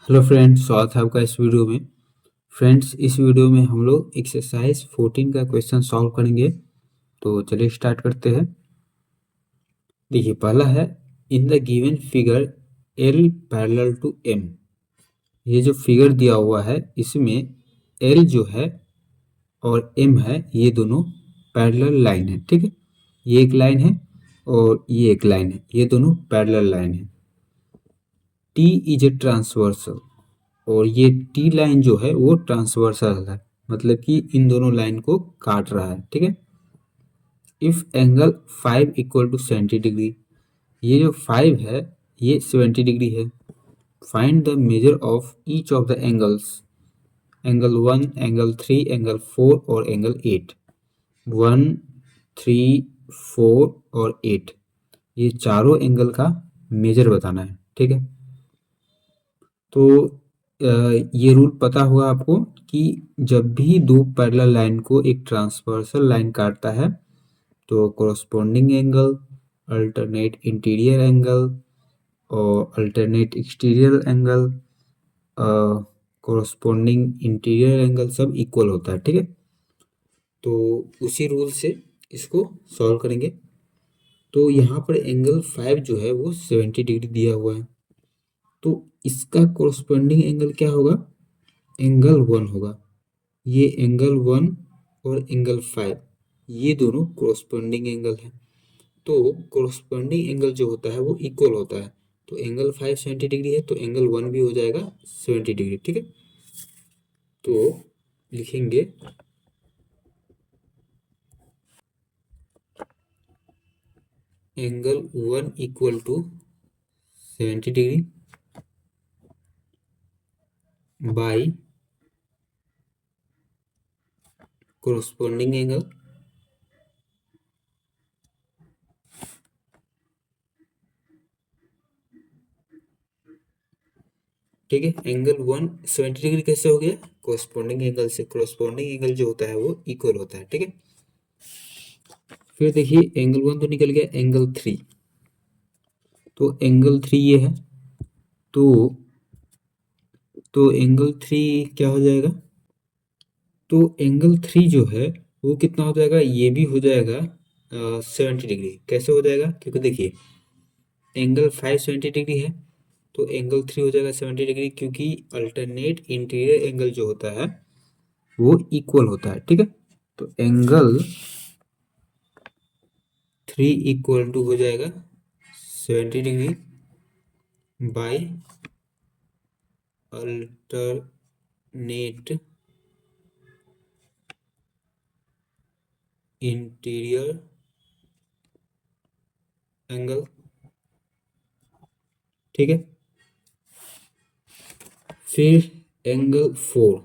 Hello friends, स्वागत है आपका इस वीडियो में। फ्रेंड्स, इस वीडियो में हम लोग एक्सरसाइज 14 का क्वेश्चन सॉल्व करेंगे। तो चलिए स्टार्ट करते हैं। देखिए, पहला है in the given figure L parallel to M. ये जो फिगर दिया हुआ है इसमें एल जो है और एम है, ये दोनों पैरेलल लाइन है। ठीक है, ये एक लाइन है और ये एक लाइन है, ये दोनों पैरेलल लाइन है। टी इज ए ट्रांसवर्सल, और ये टी लाइन जो है वो ट्रांसवर्सल है, मतलब कि इन दोनों लाइन को काट रहा है। ठीक है। If angle 5 equal to 70 degree, ये जो 5 है ये 70 डिग्री है। Find the measure of each of the angles, angle 1, angle 3, angle 4 और एंगल 8। 1, 3, 4 और 8, ये चारों एंगल का मेजर बताना है। ठीक है। तो ये रूल पता होगा आपको कि जब भी दो पैरेलल लाइन को एक ट्रांसवर्सल लाइन काटता है तो corresponding angle, alternate interior angle और alternate exterior angle, corresponding interior angle सब इक्वल होता है। ठीक है। तो उसी रूल से इसको सॉल्व करेंगे। तो यहाँ पर एंगल 5 जो है वो 70 डिग्री दिया हुआ है, तो इसका कोरस्पोंडिंग एंगल क्या होगा? एंगल 1 होगा। ये एंगल 1 और एंगल 5 ये दोनों कोरस्पोंडिंग एंगल है। तो कोरस्पोंडिंग एंगल जो होता है वो इक्वल होता है। तो एंगल 5 70 डिग्री है तो एंगल 1 भी हो जाएगा 70 डिग्री। ठीक है। तो लिखेंगे angle 1 equal to 70 degree by corresponding angle. ठीक है। एंगल 1 70 डिग्री कैसे हो गया? कोरस्पोंडिंग एंगल से। कोरस्पोंडिंग एंगल जो होता है वो इक्वल होता है। ठीक है। फिर देखिए, एंगल 1 तो निकल गया। एंगल 3, तो एंगल 3 ये है। तो एंगल 3 क्या हो जाएगा? तो एंगल 3 जो है वो कितना हो जाएगा? ये भी हो जाएगा 70 डिग्री। कैसे हो जाएगा? क्योंकि देखिए एंगल 5 70 डिग्री है तो एंगल 3 हो जाएगा 70 डिग्री, क्योंकि अल्टरनेट इंटीरियर एंगल जो होता है वो इक्वल होता है। ठीक है। तो एंगल 3 इक्वल टू हो जाएगा 70 degree by alternate interior angle. ठीक है। फिर एंगल 4,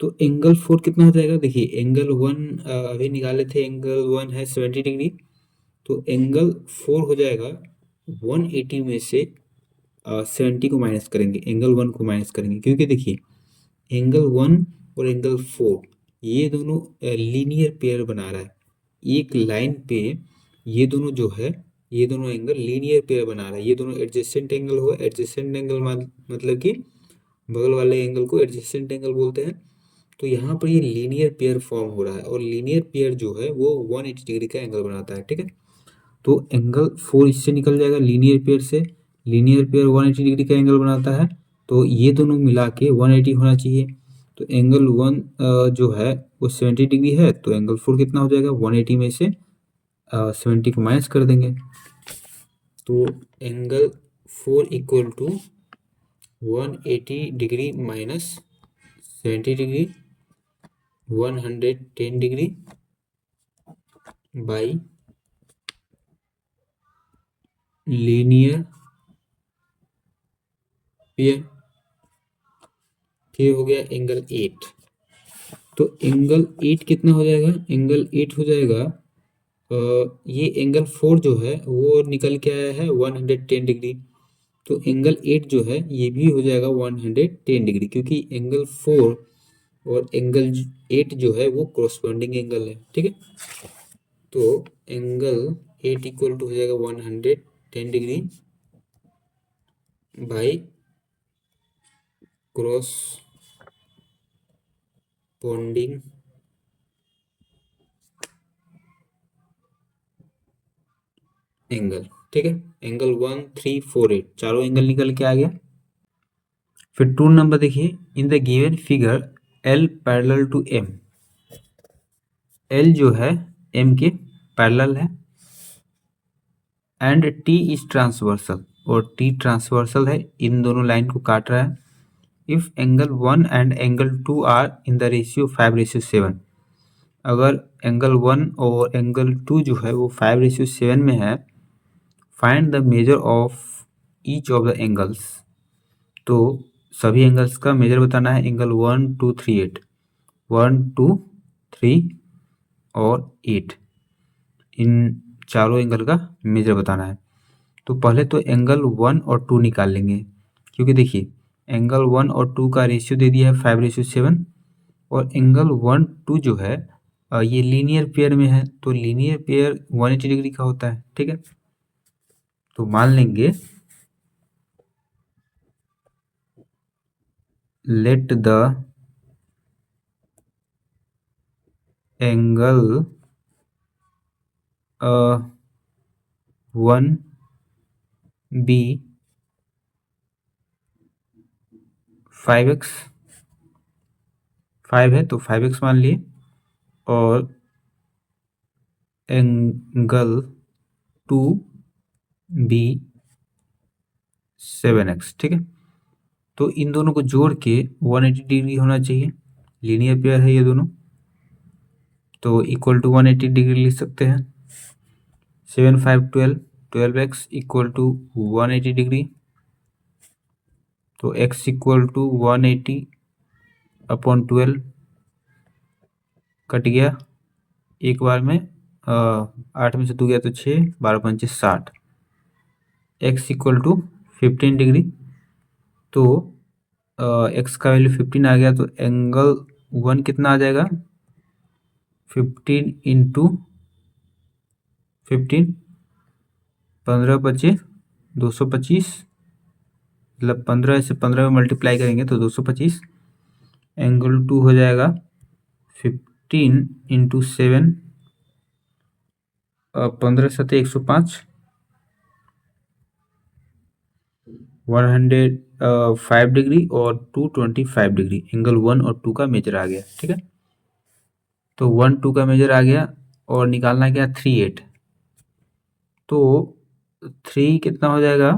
तो एंगल 4 कितना हो जाएगा? देखिए एंगल 1 अभी निकाले थे, एंगल 1 है 70 डिग्री, तो एंगल 4 हो जाएगा 180 में से 70 को माइनस करेंगे, एंगल 1 को माइनस करेंगे, क्योंकि देखिए एंगल 1 और एंगल 4 ये दोनों लीनियर पेयर बना रहा है। एक लाइन पे ये दोनों जो है, ये दोनों एंगल लीनियर पेयर बना रहा है। ये दोनों एडजेसेंट एंगल हो। एडजेसेंट एंगल मतलब कि बगल वाले एंगल को एडजेसेंट एंगल बोलते हैं। तो यहाँ पर ये लीनियर पेयर फॉर्म हो रहा है, और लीनियर पेयर जो है वो 180 डिग्री का एंगल बनाता है। ठीक है। तो एंगल 4 इससे निकल जाएगा, लीनियर पेयर से। लीनियर पेयर 180 डिग्री का एंगल बनाता है, तो ये दोनों मिला के 180 होना चाहिए। तो एंगल 1 जो है वो 70 डिग्री है, तो एंगल 4 कितना हो जाएगा? 180 में से 70 को माइनस कर देंगे, तो angle 4 equal to 180 degree minus 70 degree 110 degree by linear pair. फिर हो गया एंगल 8, तो एंगल 8 कितना हो जाएगा? एंगल 8 हो जाएगा ये एंगल 4 जो है वो निकल के आया है 110 डिग्री, तो एंगल 8 जो है ये भी हो जाएगा 110 डिग्री, क्योंकि एंगल 4 और एंगल 8 जो है वो कोरस्पोंडिंग एंगल है। ठीक है। तो एंगल 8 इक्वल टू हो जाएगा 110 डिग्री बाई corresponding एंगल। ठीक है, एंगल 1348, चारों एंगल निकल के आ गया। फिर 2 नंबर देखिए, in the given figure L parallel to M, L जो है एम के पैरेलल है, एंड टी इज ट्रांसवर्सल, और टी ट्रांसवर्सल है, इन दोनों लाइन को काट रहा है। If angle 1 and angle 2 are in the ratio 5:7, अगर एंगल 1 और एंगल 2 जो है वो 5:7 में है, find the measure of each of the angles, तो सभी एंगल्स का मेजर बताना है। एंगल 1 2 3 8, 1 2 3 और 8, इन चारों एंगल का मेजर बताना है। तो पहले तो एंगल 1 और 2 निकाल लेंगे, क्योंकि देखिए एंगल 1 और 2 का रेशियो दे दिया है 5:7, और एंगल 1 2 जो है ये लीनियर पेयर में है, तो लीनियर पेयर 180 डिग्री का होता है। ठीक है, तो मान लेंगे let the angle 1 B 5x, 5 है तो 5x मान लिए, और एंगल 2 बी 7x। ठीक है, तो इन दोनों को जोड़ के 180 डिग्री होना चाहिए, लीनियर पेयर है ये दोनों, तो इक्वल टू 180 डिग्री लिख सकते हैं। 7 5 12, 12x इक्वल टू 180 डिग्री, तो x equal to 180 upon 12 cut गया एक बार में, 8 में से 2 गया तो 6, 12 पंचे 60, x इक्वल टू 15 डिग्री, तो x का वैल्यू 15 आ गया, तो एंगल 1 कितना आ जाएगा, 15 इंटू 15, 15 पचे 225, मतलब 15 से 15 में मल्टीप्लाई करेंगे तो 225, एंगल 2 हो जाएगा 15 इंटू 7, 15 सते 105, 105 डिग्री और 225 डिग्री, एंगल 1 और 2 का मेजर आ गया। ठीक है, तो 1 2 का मेजर आ गया, और निकालना क्या 3 8, तो 3 कितना हो जाएगा,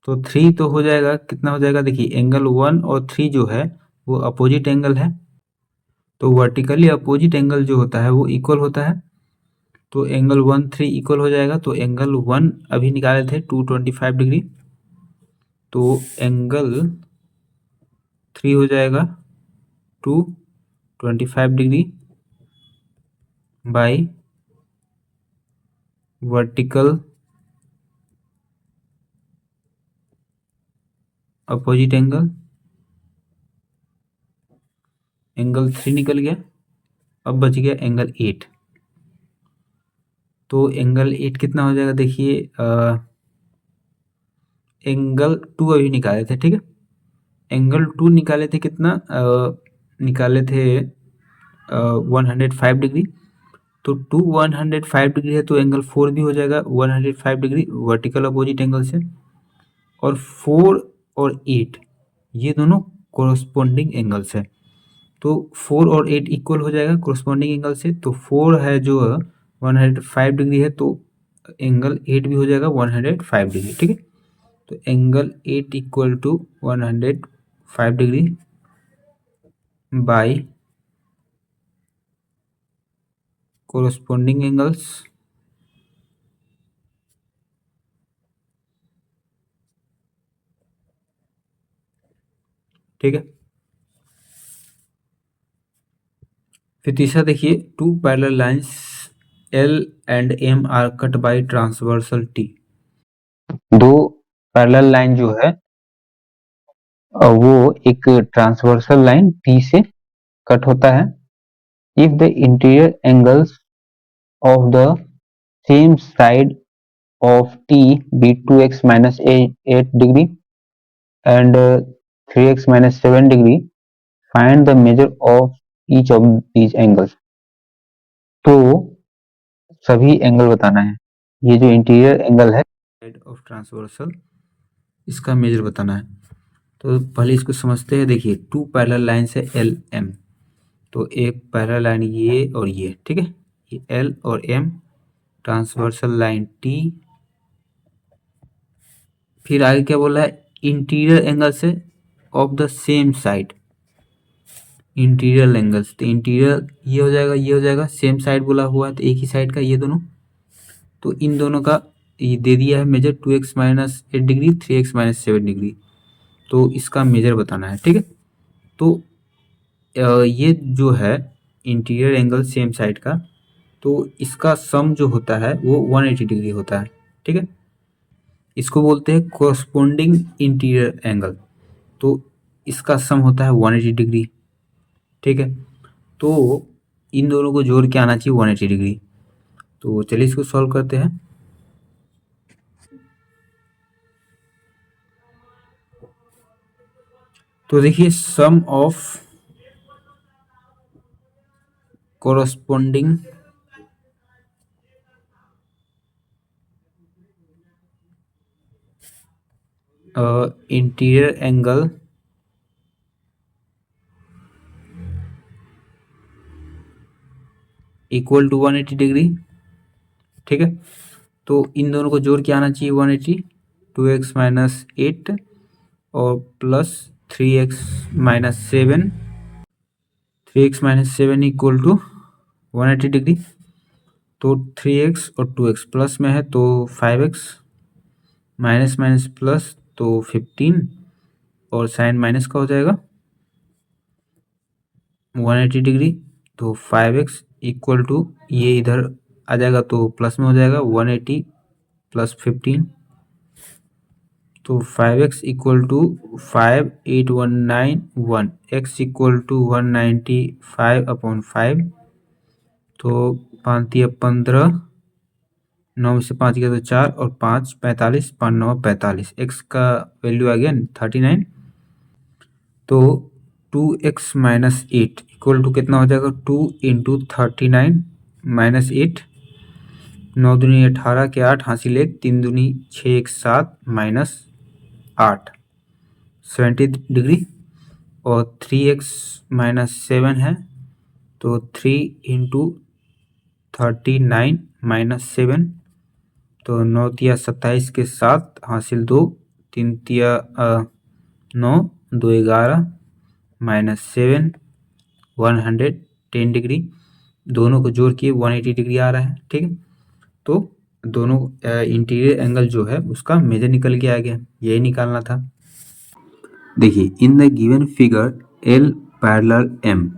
तो 3 तो हो जाएगा, कितना हो जाएगा, देखिए एंगल 1 और 3 जो है वो अपोजिट एंगल है, तो वर्टिकली अपोजिट एंगल जो होता है वो इक्वल होता है, तो एंगल 1 3 इक्वल हो जाएगा। तो एंगल 1 अभी निकाले थे 225 डिग्री, तो एंगल 3 हो जाएगा 225 degree by vertical opposite angle, angle 3 निकल गया, अब बच गया एंगल 8, तो एंगल 8 कितना हो जाएगा, देखिए एंगल 2 अभी निकाले थे। ठीक है, एंगल 2 निकाले थे कितना, निकाले थे 105 डिग्री, तो 2 105 डिग्री है, तो एंगल 4 भी हो जाएगा 105 डिग्री वर्टिकल अपोजिट एंगल से, और 4 और 8 ये दोनों कोरस्पोंडिंग एंगल्स है, तो 4 और 8 इक्वल हो जाएगा कोरस्पोंडिंग एंगल से, तो 4 है जो 105 डिग्री है, तो एंगल 8 भी हो जाएगा 105 डिग्री। ठीक है, तो angle 8 equal to 105 degree by corresponding angles, ठीक है। फिर तीसरा देखिए, 2 parallel lines L and M are cut by transversal T, दो पैरेलल लाइन जो है वो एक ट्रांसवर्सल लाइन T से कट होता है। If the interior angles of the same side of T be 2x minus 8 degree and 3x minus 7 degree, find the measure of each of these angles। तो सभी angle बताना है। ये जो interior angle है साइड ऑफ ट्रांसवर्सल, इसका major बताना है। तो पहले इसको समझते हैं। देखिए, टू पैरेलल लाइन है एल एम, तो एक पैरेलल लाइन ये और ये, ठीक है, ये एल और एम, ट्रांसवर्सल लाइन टी। फिर आगे क्या बोला है, इंटीरियर एंगल से of the same side, interior angles, तो इंटीरियर ये हो जाएगा, ये हो जाएगा, सेम साइड बोला हुआ है तो एक ही साइड का ये दोनों, तो इन दोनों का ये दे दिया है measure 2x minus 8 degree, 3x minus 7 degree, तो इसका मेजर बताना है, ठीक है। तो ये जो है इंटीरियर एंगल सेम साइड का, तो इसका सम जो होता है वो 180 डिग्री होता है, ठीक है। इसको बोलते हैं कोरस्पोंडिंग इंटीरियर एंगल, तो इसका सम होता है 180 डिग्री, ठीक है। तो इन दोनों को जोड़ के आना चाहिए 180 डिग्री। तो चलिए इसको सॉल्व करते हैं। तो देखिए, sum of corresponding interior angle equal to 180 degree, ठीक है। तो इन दोनों को जोड़ के आना चाहिए 180, 2x माइनस 8 और plus 3x minus 7, 3x minus 7 equal to 180 degree. तो 3x और 2x प्लस में है तो 5x, माइनस माइनस प्लस तो 15, और साइन माइनस का हो जाएगा 180 डिग्री। तो 5x इक्वल टू ये इधर आ जाएगा तो प्लस में हो जाएगा 180 प्लस 15, तो 5x equal to 58191, x equal to 195 upon 5, तो 5 या 15, 9 में से 5 गया तो 4 और 5 45, 5 9 45, x का वैल्यू आ गया 39। तो 2x माइनस 8 इक्वल टू कितना हो जाएगा, 2 इंटू 39 माइनस 8, 9 दूनी 18 के 8 हासिल 1, 3 दूनी 6 1 7 माइनस 8, 70 डिग्री। और 3x माइनस 7 है तो 3 इंटू 39 माइनस 7, तो 9 तिया 27 के 7 हासिल 2, 3 तिया 9, 2 11 माइनस 7, 110 डिग्री। दोनों को जोड़ के 180 डिग्री आ रहा है, ठीक है। तो दोनों इंटीरियर एंगल जो है उसका मेजर निकल के आ गया, यही निकालना था। देखिए, in the given figure L parallel M,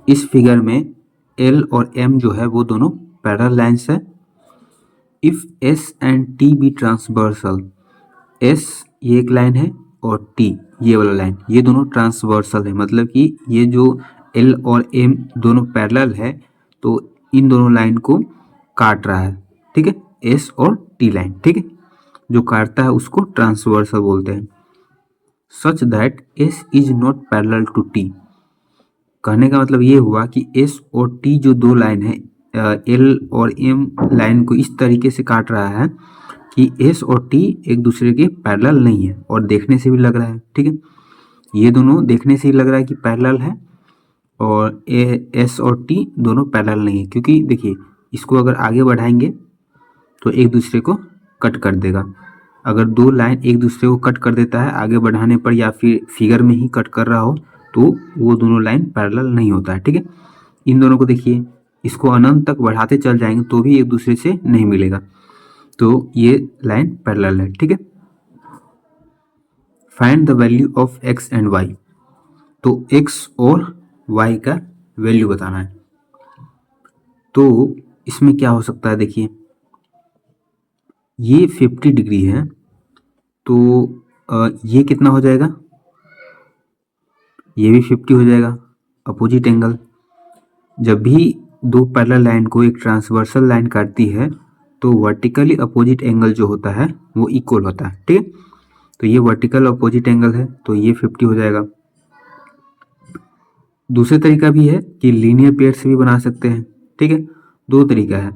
इस फिगर में L और M जो है वो दोनों पैरेलल लाइंस है। If S and T be transversal, S ये एक लाइन है और T ये वाला लाइन, ये दोनों ट्रांसवर्सल है, मतलब कि ये जो L और M दोनों पैरेलल है तो इन दोनों लाइन को काट रहा है, ठीक है, S और T लाइन, ठीक है, जो काटता है उसको ट्रांसवर्सल बोलते हैं। Such that S is not parallel to T, कहने का मतलब ये हुआ कि S और T जो दो लाइन है, L और M लाइन को इस तरीके से काट रहा है कि S और T एक दूसरे के पैरेलल नहीं है, और देखने से भी लग रहा है, ठीक है, ये दोनों देखने से ही लग रहा है कि पैरेलल है, और S और T दोनों पैरेलल नहीं है, क्योंकि देखिए इसको अगर आगे बढ़ाएंगे तो एक दूसरे को कट कर देगा। अगर दो लाइन एक दूसरे को कट कर देता है आगे बढ़ाने पर, या फिर फिगर में ही कट कर रहा हो, तो वो दोनों लाइन पैरेलल नहीं होता है, ठीक है। इन दोनों को देखिए, इसको अनंत तक बढ़ाते चल जाएंगे तो भी एक दूसरे से नहीं मिलेगा, तो ये लाइन पैरेलल है, ठीक है। Find the value of x and y, तो x और y का वैल्यू बताना है। तो इसमें क्या हो सकता है, देखिए ये 50 डिग्री है, तो ये कितना हो जाएगा, ये भी 50 हो जाएगा, अपोजिट एंगल। जब भी दो पैरेलल लाइन को एक ट्रांसवर्सल लाइन काटती है तो वर्टिकली अपोजिट एंगल जो होता है वो इक्वल होता है, ठीक है। तो ये वर्टिकल अपोजिट एंगल है, तो ये 50 हो जाएगा। दूसरा तरीका भी है कि लीनियर पेयर से भी बना सकते हैं, ठीक है। दो तरीका है,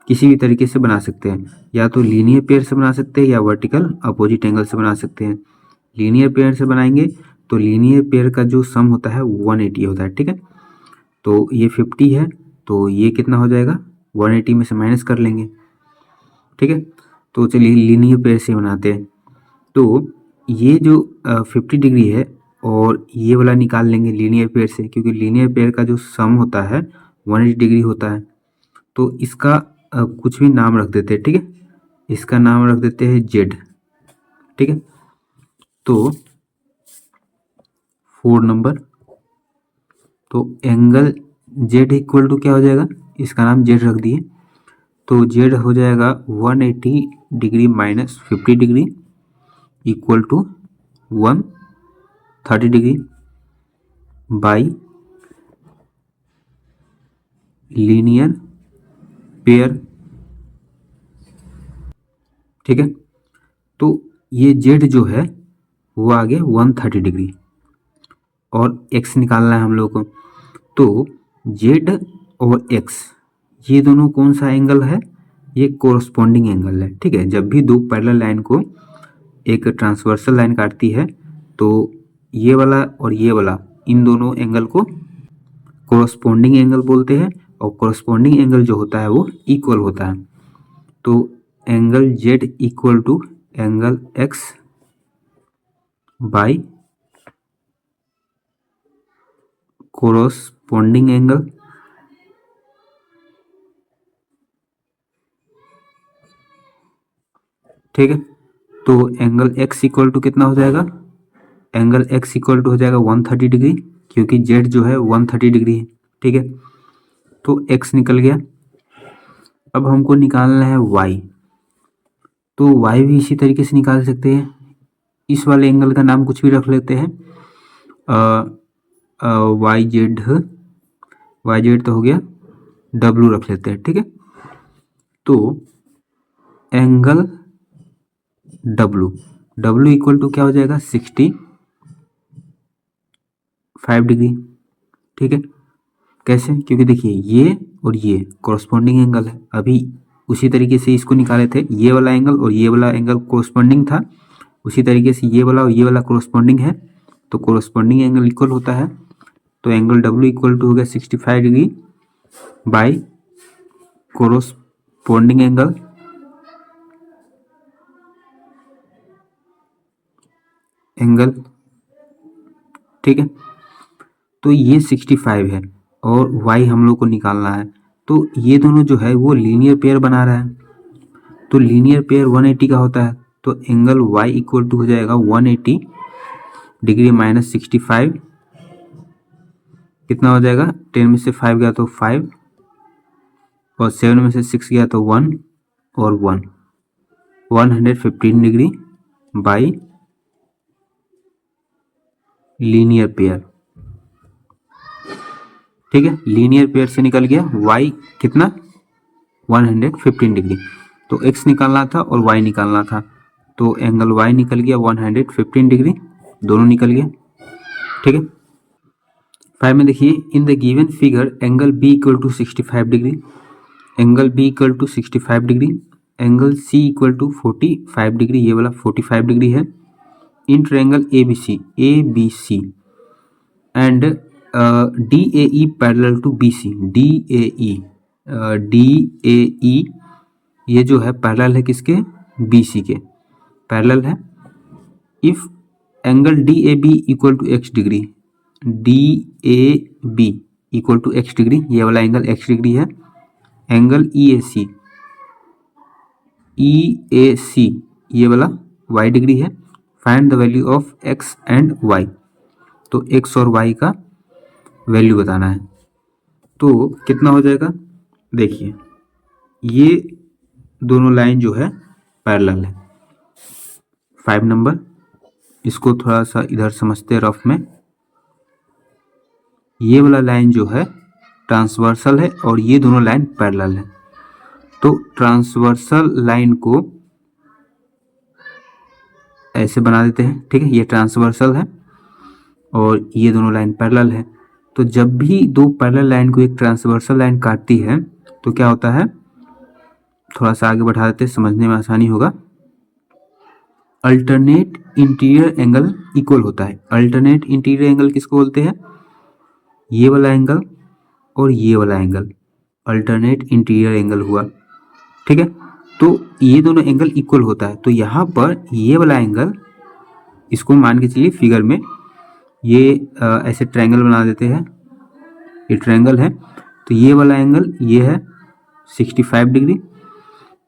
किसी भी तरीके से बना सकते हैं, या तो लीनियर पेयर से बना सकते हैं या वर्टिकल अपोजिट एंगल से बना सकते हैं। लीनियर पेयर से बनाएंगे तो लीनियर पेयर का जो सम होता है 180 होता है, ठीक है। तो ये 50 है, तो ये कितना हो जाएगा, 180 में से माइनस कर लेंगे, ठीक है। तो चलिए लीनियर पेयर से बनाते हैं। तो ये जो 50 डिग्री है और ये वाला निकाल लेंगे लीनियर पेयर से, क्योंकि लीनियर पेयर का जो सम होता है 180 डिग्री होता है। तो इसका कुछ भी नाम रख देते हैं, ठीक है। इसका नाम रख देते हैं जेड, ठीक है। तो 4 नंबर, तो एंगल जेड इक्वल टू क्या हो जाएगा, इसका नाम जेड रख दिए, तो जेड हो जाएगा 180 degree minus 50 degree equal to 130 degree by linear pair, ठीक है। तो ये जेड जो है वो आ गया 130 डिग्री और एक्स निकालना है हम लोग को। तो जेड और एक्स ये दोनों कौन सा एंगल है, ये कोरस्पॉन्डिंग एंगल है, ठीक है। जब भी दो पैरेलल लाइन को एक ट्रांसवर्सल लाइन काटती है तो ये वाला और ये वाला, इन दोनों एंगल को कोरस्पॉन्डिंग एंगल बोलते हैं, और कोरस्पॉन्डिंग एंगल जो होता है वो इक्वल होता है। तो angle Z equal to angle X by corresponding angle, ठीक है। तो एंगल एक्स इक्वल टू कितना हो जाएगा, एंगल एक्स इक्वल टू हो जाएगा 130 डिग्री, क्योंकि जेड जो है 130 डिग्री है, ठीक है। तो एक्स निकल गया। अब हमको निकालना है वाई, तो वाई भी इसी तरीके से निकाल सकते हैं। इस वाले एंगल का नाम कुछ भी रख लेते हैं, वाई जेड तो हो गया, डब्लू रख लेते हैं, ठीक है। तो एंगल डब्लू इक्वल टू क्या हो जाएगा, 65 डिग्री, ठीक है। कैसे, क्योंकि देखिए ये और ये कोरस्पॉन्डिंग एंगल है। अभी उसी तरीके से इसको निकाले थे, ये वाला एंगल और ये वाला एंगल कोरस्पॉन्डिंग था, उसी तरीके से ये वाला और ये वाला कोरस्पॉन्डिंग है, तो कोरस्पॉन्डिंग एंगल इक्वल होता है। तो एंगल डब्लू इक्वल टू हो गया 65 डिग्री बाई कोरस्पॉन्डिंग एंगल, ठीक है। तो ये 65 है और y हम लोग को निकालना है, तो ये दोनों जो है वो लीनियर पेयर बना रहा है। तो लीनियर पेयर 180 का होता है, तो एंगल y इक्वल टू हो जाएगा 180 डिग्री माइनस 65, कितना हो जाएगा, 10 में से 5 गया तो 5 और 7 में से 6 गया तो 1 और 1, 115 डिग्री बाई लीनियर पेयर, ठीक है। लीनियर पेयर से निकल गया y कितना, 115 डिग्री। तो x निकालना था और y निकालना था, तो एंगल y निकल गया 115 डिग्री, दोनों निकल गया, ठीक है। 5 में देखिए, in the given figure angle b equal to 65 degree, angle b equal to 65 degree, angle c equal to 45 degree, ये वाला 45 डिग्री है, in triangle ABC and DAE parallel to BC, DAE ये जो है पैरेलल है किसके, BC के parallel है। If angle DAB equal to x degree, DAB equal to x degree, ये वाला एंगल x डिग्री है। एंगल EAC ये वाला y डिग्री है। Find the value of x and y, तो x और y का वैल्यू बताना है। तो कितना हो जाएगा, देखिए ये दोनों लाइन जो है पैरेलल है। 5 नंबर, इसको थोड़ा सा इधर समझते हैं रफ में। ये वाला लाइन जो है ट्रांसवर्सल है और ये दोनों लाइन पैरेलल है। तो ट्रांसवर्सल लाइन को ऐसे बना देते हैं, ठीक है। ये ट्रांसवर्सल है और ये दोनों लाइन पैरेलल है। तो जब भी दो पैरेलल लाइन को एक ट्रांसवर्सल लाइन काटती है तो क्या होता है, थोड़ा सा आगे बढ़ा देते हैं, समझने में आसानी होगा। अल्टरनेट इंटीरियर एंगल इक्वल होता है। अल्टरनेट इंटीरियर एंगल किसको बोलते हैं, ये वाला एंगल और ये वाला एंगल अल्टरनेट इंटीरियर एंगल हुआ, ठीक है। तो ये दोनों एंगल इक्वल होता है। तो यहाँ पर ये वाला एंगल, इसको मान के चलिए फिगर में ये ऐसे ट्रायंगल बना देते हैं, ये ट्रायंगल है। तो ये वाला एंगल ये है 65 डिग्री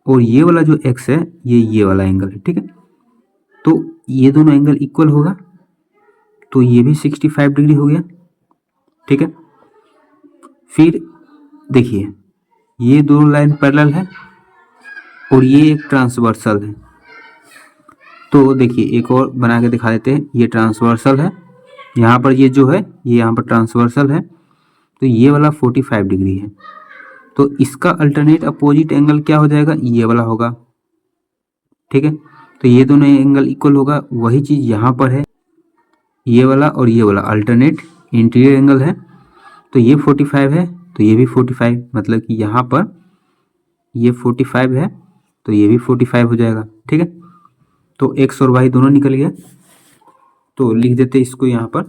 और ये वाला जो एक्स है ये वाला एंगल है, ठीक है। तो ये दोनों एंगल इक्वल होगा तो ये भी 65 डिग्री हो गया, ठीक है। फिर देखिए ये दोनों लाइन पैरेलल है और ये एक ट्रांसवर्सल है। तो देखिए एक और बना के दिखा देते हैं। ये ट्रांसवर्सल है, यहाँ पर ये जो है ये यहाँ पर ट्रांसवर्सल है। तो ये वाला 45 डिग्री है। तो इसका अल्टरनेट अपोजिट एंगल क्या हो जाएगा, ये वाला होगा, ठीक है। तो ये दोनों एंगल इक्वल होगा। वही चीज़ यहाँ पर है, ये वाला और ये वाला अल्टरनेट इंटीरियर एंगल है। तो ये 45 है तो ये भी 45, मतलब कि यहाँ पर ये 45 है तो ये भी 45 हो जाएगा, ठीक है। तो एक्स और वाई दोनों निकल गया। तो लिख देते इसको यहाँ पर,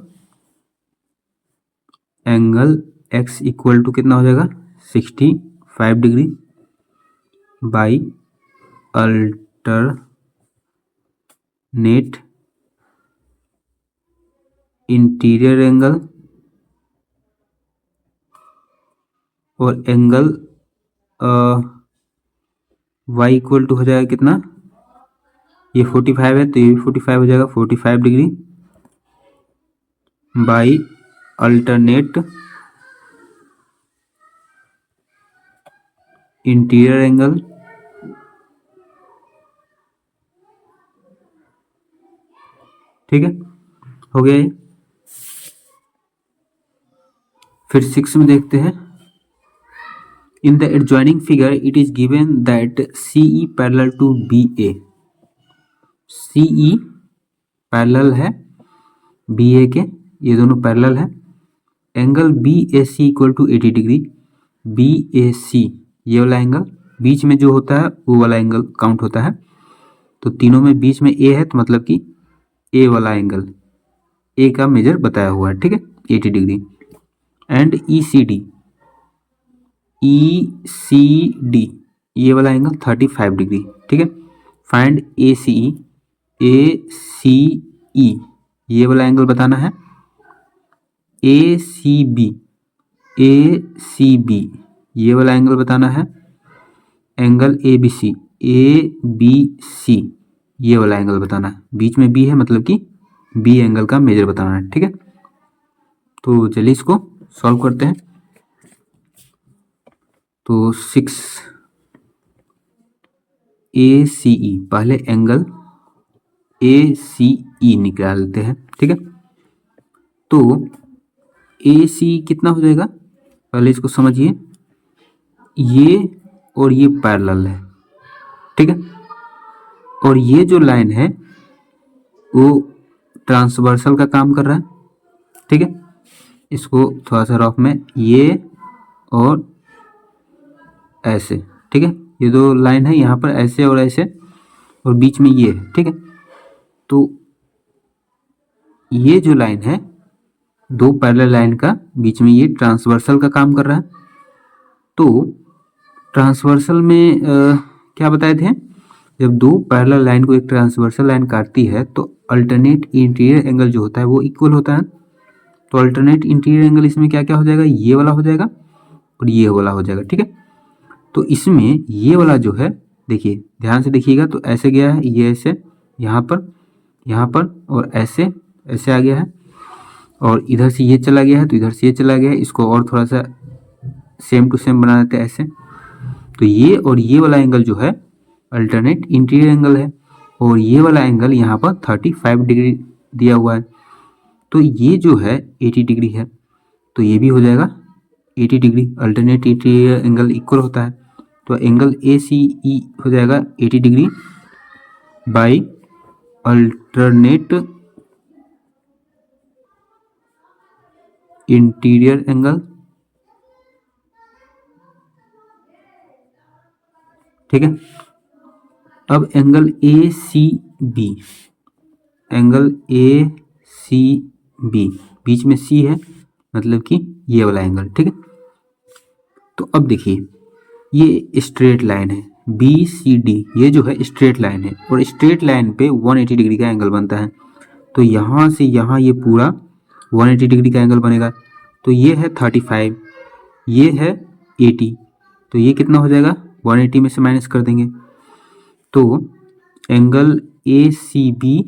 एंगल एक्स इक्वल टू कितना हो जाएगा 65 degree by alternate interior angle और एंगल y इक्वल टू हो जाएगा कितना, ये 45 है तो ये भी 45 हो जाएगा, 45 degree by alternate interior angle ठीक है, हो गया ये। फिर 6 में देखते हैं। In the adjoining figure, it is given that CE parallel to BA. CE parallel है BA के, ये दोनों पैरेलल है। Angle BAC equal to 80 degree. BAC ये वाला एंगल, बीच में जो होता है वो वाला एंगल काउंट होता है। तो तीनों में बीच में A है तो मतलब कि A वाला एंगल, A का मेजर बताया हुआ है, ठीक है, 80 डिग्री। एंड ECD ये वाला एंगल 35 डिग्री, ठीक है। फाइंड ACE ये वाला एंगल बताना है। ACB ये वाला एंगल बताना है। एंगल ABC ये वाला एंगल बताना है। बीच में B है मतलब कि B एंगल का मेजर बताना है, ठीक है। तो चलिए इसको सॉल्व करते हैं। तो 6 ACE, पहले एंगल ACE निकाल लेते हैं, ठीक है। तो AC कितना हो जाएगा, पहले इसको समझिए। ये और ये पैरेलल है, ठीक है। और ये जो लाइन है वो ट्रांसवर्सल का काम कर रहा है, ठीक है। इसको थोड़ा सा रफ में ये और ऐसे, ठीक है। ये दो लाइन है यहाँ पर ऐसे और ऐसे और बीच में ये है, ठीक है। तो ये जो लाइन है दो पैरेलल लाइन का, बीच में ये ट्रांसवर्सल का काम कर रहा है। तो ट्रांसवर्सल में क्या बताए थे, जब दो पैरेलल लाइन को एक ट्रांसवर्सल लाइन काटती है तो अल्टरनेट इंटीरियर एंगल जो होता है वो इक्वल होता है। तो अल्टरनेट इंटीरियर एंगल इसमें क्या क्या हो जाएगा, ये वाला हो जाएगा और ये वाला हो जाएगा, ठीक है। तो इसमें ये वाला जो है, देखिए ध्यान से देखिएगा, तो ऐसे गया है, ये ऐसे यहाँ पर और ऐसे ऐसे आ गया है और इधर से ये चला गया है तो इधर से ये चला गया है। इसको और थोड़ा सा सेम टू सेम बना देते हैं ऐसे। तो ये और ये वाला एंगल जो है अल्टरनेट इंटीरियर एंगल है और ये वाला एंगल यहाँ पर 35 डिग्री दिया हुआ है। तो ये जो है 80 डिग्री है तो ये भी हो जाएगा 80 degree. Alternate interior angle equal होता है तो एंगल ACE हो जाएगा 80 degree by alternate interior angle, ठीक है। अब angle A C B, angle A C B, बीच में सी है मतलब कि ये वाला एंगल, ठीक है। तो अब देखिए ये स्ट्रेट लाइन है बी सी डी, ये जो है स्ट्रेट लाइन है और स्ट्रेट लाइन पे 180 डिग्री का एंगल बनता है। तो यहाँ से यहाँ ये पूरा 180 डिग्री का एंगल बनेगा। तो ये है 35, ये है 80, तो ये कितना हो जाएगा 180 में से माइनस कर देंगे। तो angle A C B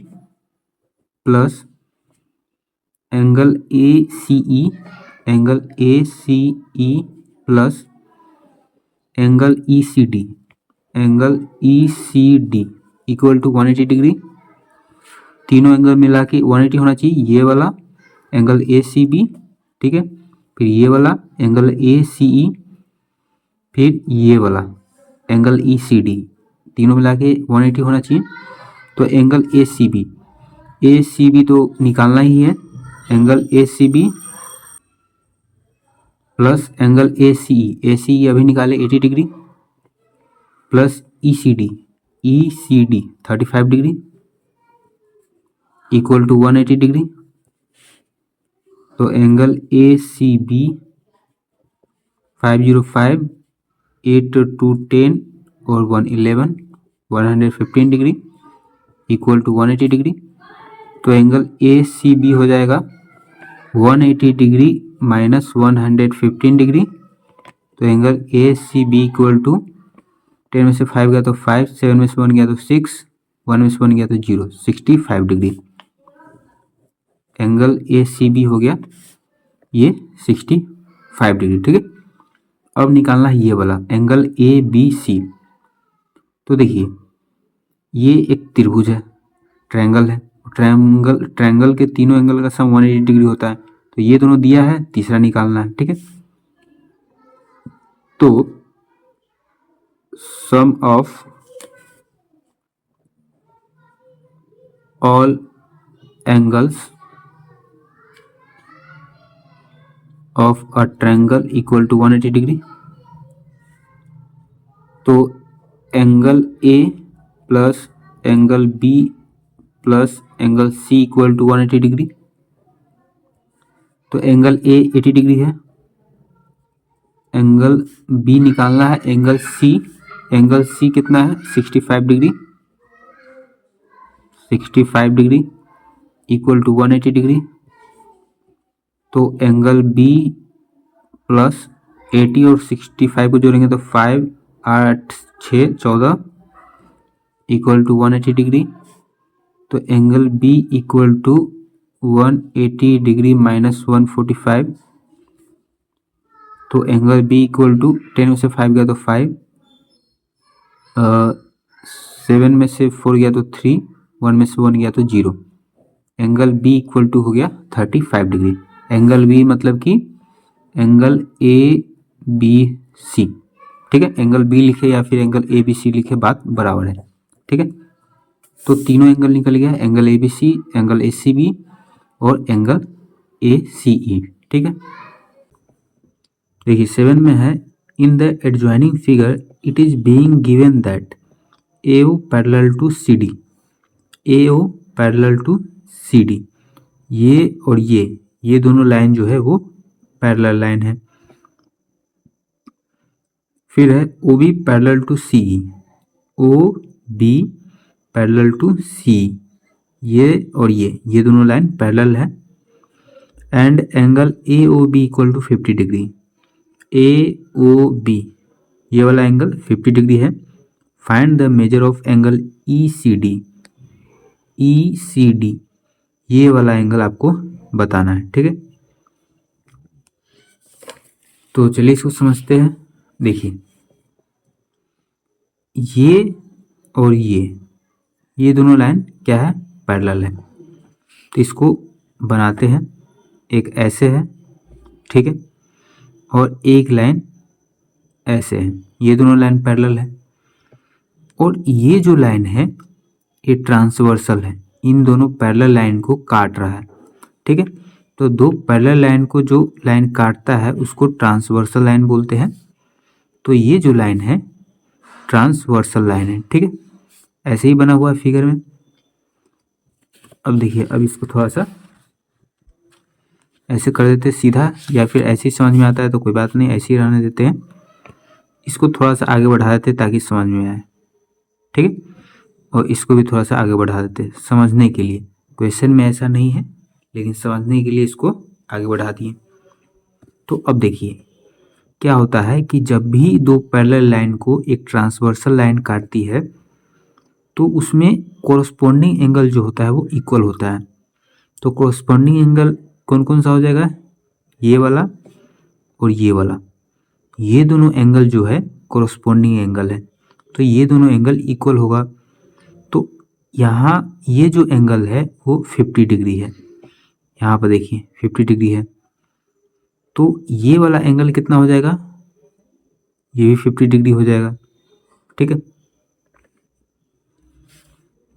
plus angle A C E, angle A C E plus angle E C D, angle E C D equal to 180 degree. तीनों एंगल मिला के 180 होना चाहिए। ये वाला एंगल ए सी बी, ठीक है, फिर ये वाला एंगल ए सी ई, फिर ये वाला एंगल ई सी डी, तीनों मिला के 180 होना चाहिए। तो एंगल ए सी बी तो निकालना ही है। Angle A C B plus angle A C E अभी निकाले 80 degree plus E C D 35 degree equal to 180 degree. तो एंगल ए सी बी 505, 8 2 10 और 111, 115 डिग्री इक्वल टू 180 डिग्री। तो एंगल ए सी बी हो जाएगा 180 डिग्री माइनस 115 डिग्री। तो angle A C B equal to 10 में से 5 गया तो 5, 7 में से 1 गया तो 6, 1 में से 1 गया तो 0, 65 degree. Angle A C B हो गया ये 65 डिग्री, ठीक है। अब निकालना है ये वाला एंगल ए बी सी। तो देखिए ये एक त्रिभुज है, ट्रायंगल है, ट्रायंगल के तीनों एंगल का सम 180 डिग्री होता है। तो ये दोनों दिया है, तीसरा निकालना है, ठीक है। तो sum of all angles of a triangle equal to 180 degree. तो angle A plus angle B plus angle C equal to 180 degree. तो एंगल ए 80 डिग्री है, एंगल बी निकालना है, एंगल सी कितना है 65 degree, 65 degree equal to 180 degree. तो angle B plus 80 और 65 को जोड़ेंगे तो 5 8 6 14 इक्वल टू 180 डिग्री। तो angle B equal to 180 degree minus 145। तो एंगल बी इक्वल टू 10 में से 5 गया तो 5, 7 में से 4 गया तो 3, 1 में से 1 गया तो 0। एंगल बी इक्वल टू हो गया 35 डिग्री। एंगल बी मतलब कि एंगल ए बी सी, ठीक है। एंगल बी लिखे या फिर एंगल ए बी सी लिखे, बात बराबर है, ठीक है। तो तीनों एंगल निकल गया, angle A B C, angle A C B और एंगल ए सी ई, ठीक है। देखिए 7 में है in the adjoining figure it is being given that AO parallel to CD, AO parallel to CD, ये और ये दोनों लाइन जो है वो पैरेलल लाइन है। फिर है OB parallel to CE, OB parallel to CE, ये और ये दोनों लाइन पैरेलल है। And angle AOB equal to 50 degree, AOB ये वाला एंगल 50 डिग्री है। Find the measure of angle ECD, ECD ये वाला एंगल आपको बताना है, ठीक है। तो चलिए इसको समझते हैं। देखिए ये और ये दोनों लाइन क्या है, पैरेलल है। तो इसको बनाते हैं, एक ऐसे है, ठीक है, और एक लाइन ऐसे है, ये दोनों लाइन पैरेलल है। और ये जो लाइन है ये ट्रांसवर्सल है, इन दोनों पैरेलल लाइन को काट रहा है, ठीक है। तो दो पैरेलल लाइन को जो लाइन काटता है उसको ट्रांसवर्सल लाइन बोलते हैं। तो ये जो लाइन है ट्रांसवर्सल लाइन है, ठीक है। ऐसे ही बना हुआ है फिगर में। अब देखिए, अब इसको थोड़ा सा ऐसे कर देते हैं सीधा, या फिर ऐसे ही समझ में आता है तो कोई बात नहीं, ऐसे ही रहने देते हैं। इसको थोड़ा सा आगे बढ़ा देते हैं ताकि समझ में आए, ठीक है। और इसको भी थोड़ा सा आगे बढ़ा देते हैं समझने के लिए। क्वेश्चन में ऐसा नहीं है, लेकिन समझने के लिए इसको आगे बढ़ा दिए। तो अब देखिए क्या होता है कि जब भी दो पैरेलल लाइन को एक ट्रांसवर्सल लाइन काटती है तो उसमें कोरस्पोंडिंग एंगल जो होता है वो इक्वल होता है। तो कोरस्पोंडिंग एंगल कौन कौन सा हो जाएगा? ये वाला और ये वाला। ये दोनों एंगल जो है कोरस्पोंडिंग एंगल है, तो ये दोनों एंगल इक्वल होगा। तो यहाँ ये जो एंगल है वो 50 डिग्री है। यहाँ पर देखिए 50 डिग्री है, तो ये वाला एंगल कितना हो जाएगा? ये भी 50 डिग्री हो जाएगा, ठीक है।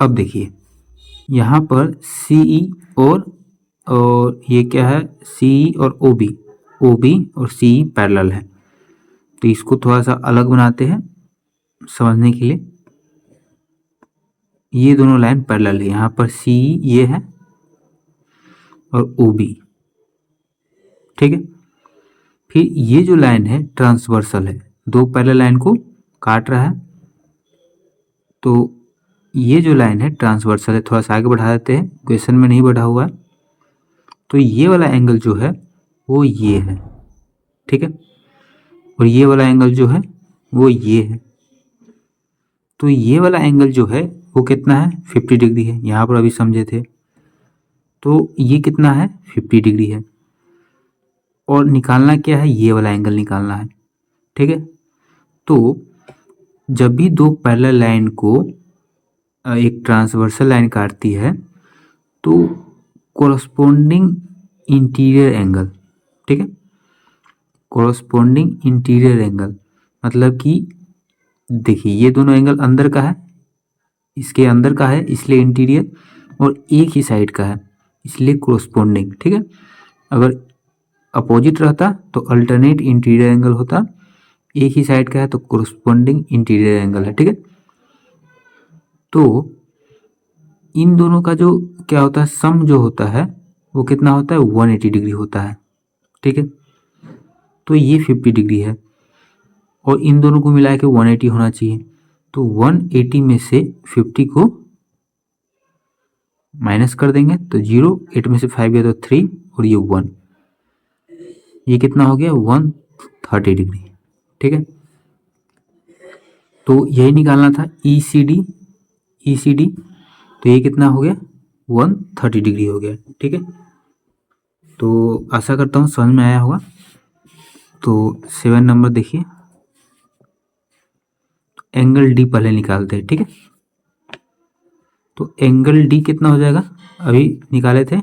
अब देखिए यहाँ पर CE और ये क्या है? CE और OB और CE पैरेलल है। तो इसको थोड़ा सा अलग बनाते हैं समझने के लिए। ये दोनों लाइन पैरेलल है, यहाँ पर CE ये है और OB, ठीक है। फिर ये जो लाइन है ट्रांसवर्सल है, दो पैरेलल लाइन को काट रहा है। तो ये जो लाइन है ट्रांसवर्सल है, थोड़ा सा आगे बढ़ा देते हैं, क्वेश्चन में नहीं बढ़ा हुआ है। तो ये वाला एंगल जो है वो ये है, ठीक है। और ये वाला एंगल जो है वो ये है। तो ये वाला एंगल जो है वो कितना है? 50 डिग्री है। यहाँ पर अभी समझे थे। तो ये कितना है? 50 डिग्री है। और निकालना क्या है? ये वाला एंगल निकालना है, ठीक है। तो जब भी दो पैरेलल लाइन को एक ट्रांसवर्सल लाइन काटती है तो कोरस्पोंडिंग इंटीरियर एंगल, ठीक है। कोरस्पोंडिंग इंटीरियर एंगल मतलब कि देखिए ये दोनों एंगल अंदर का है, इसके अंदर का है इसलिए इंटीरियर, और एक ही साइड का है इसलिए कोरस्पोंडिंग, ठीक है। अगर अपोजिट रहता तो अल्टरनेट इंटीरियर एंगल होता, एक ही साइड का है तो कोरस्पोंडिंग इंटीरियर एंगल है, ठीक है। तो इन दोनों का जो क्या होता है, सम जो होता है वो कितना होता है? 180 डिग्री होता है, ठीक है। तो ये 50 डिग्री है और इन दोनों को मिला के 180 होना चाहिए। तो 180 में से 50 को माइनस कर देंगे तो 0, 8 में से 5 गया तो 3 और ये 1, ये कितना हो गया? 130 डिग्री, ठीक है। तो यही निकालना था ECD। तो ये कितना हो गया? 130 डिग्री हो गया, ठीक है। तो आशा करता हूँ समझ में आया होगा। तो 7 नंबर देखिए, एंगल D पहले निकालते हैं, ठीक है। तो एंगल D कितना हो जाएगा? अभी निकाले थे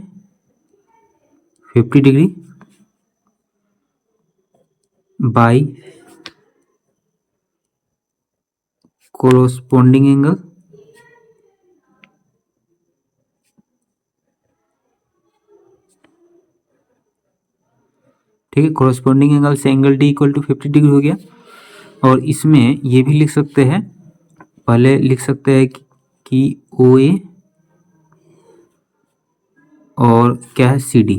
50 डिग्री बाई कोरोस्पोंडिंग एंगल, ठीक है। कोरोस्पोंडिंग एंगल से angle D equal to 50 degree हो गया। और इसमें ये भी लिख सकते हैं, पहले लिख सकते हैं कि OA और क्या है? CD,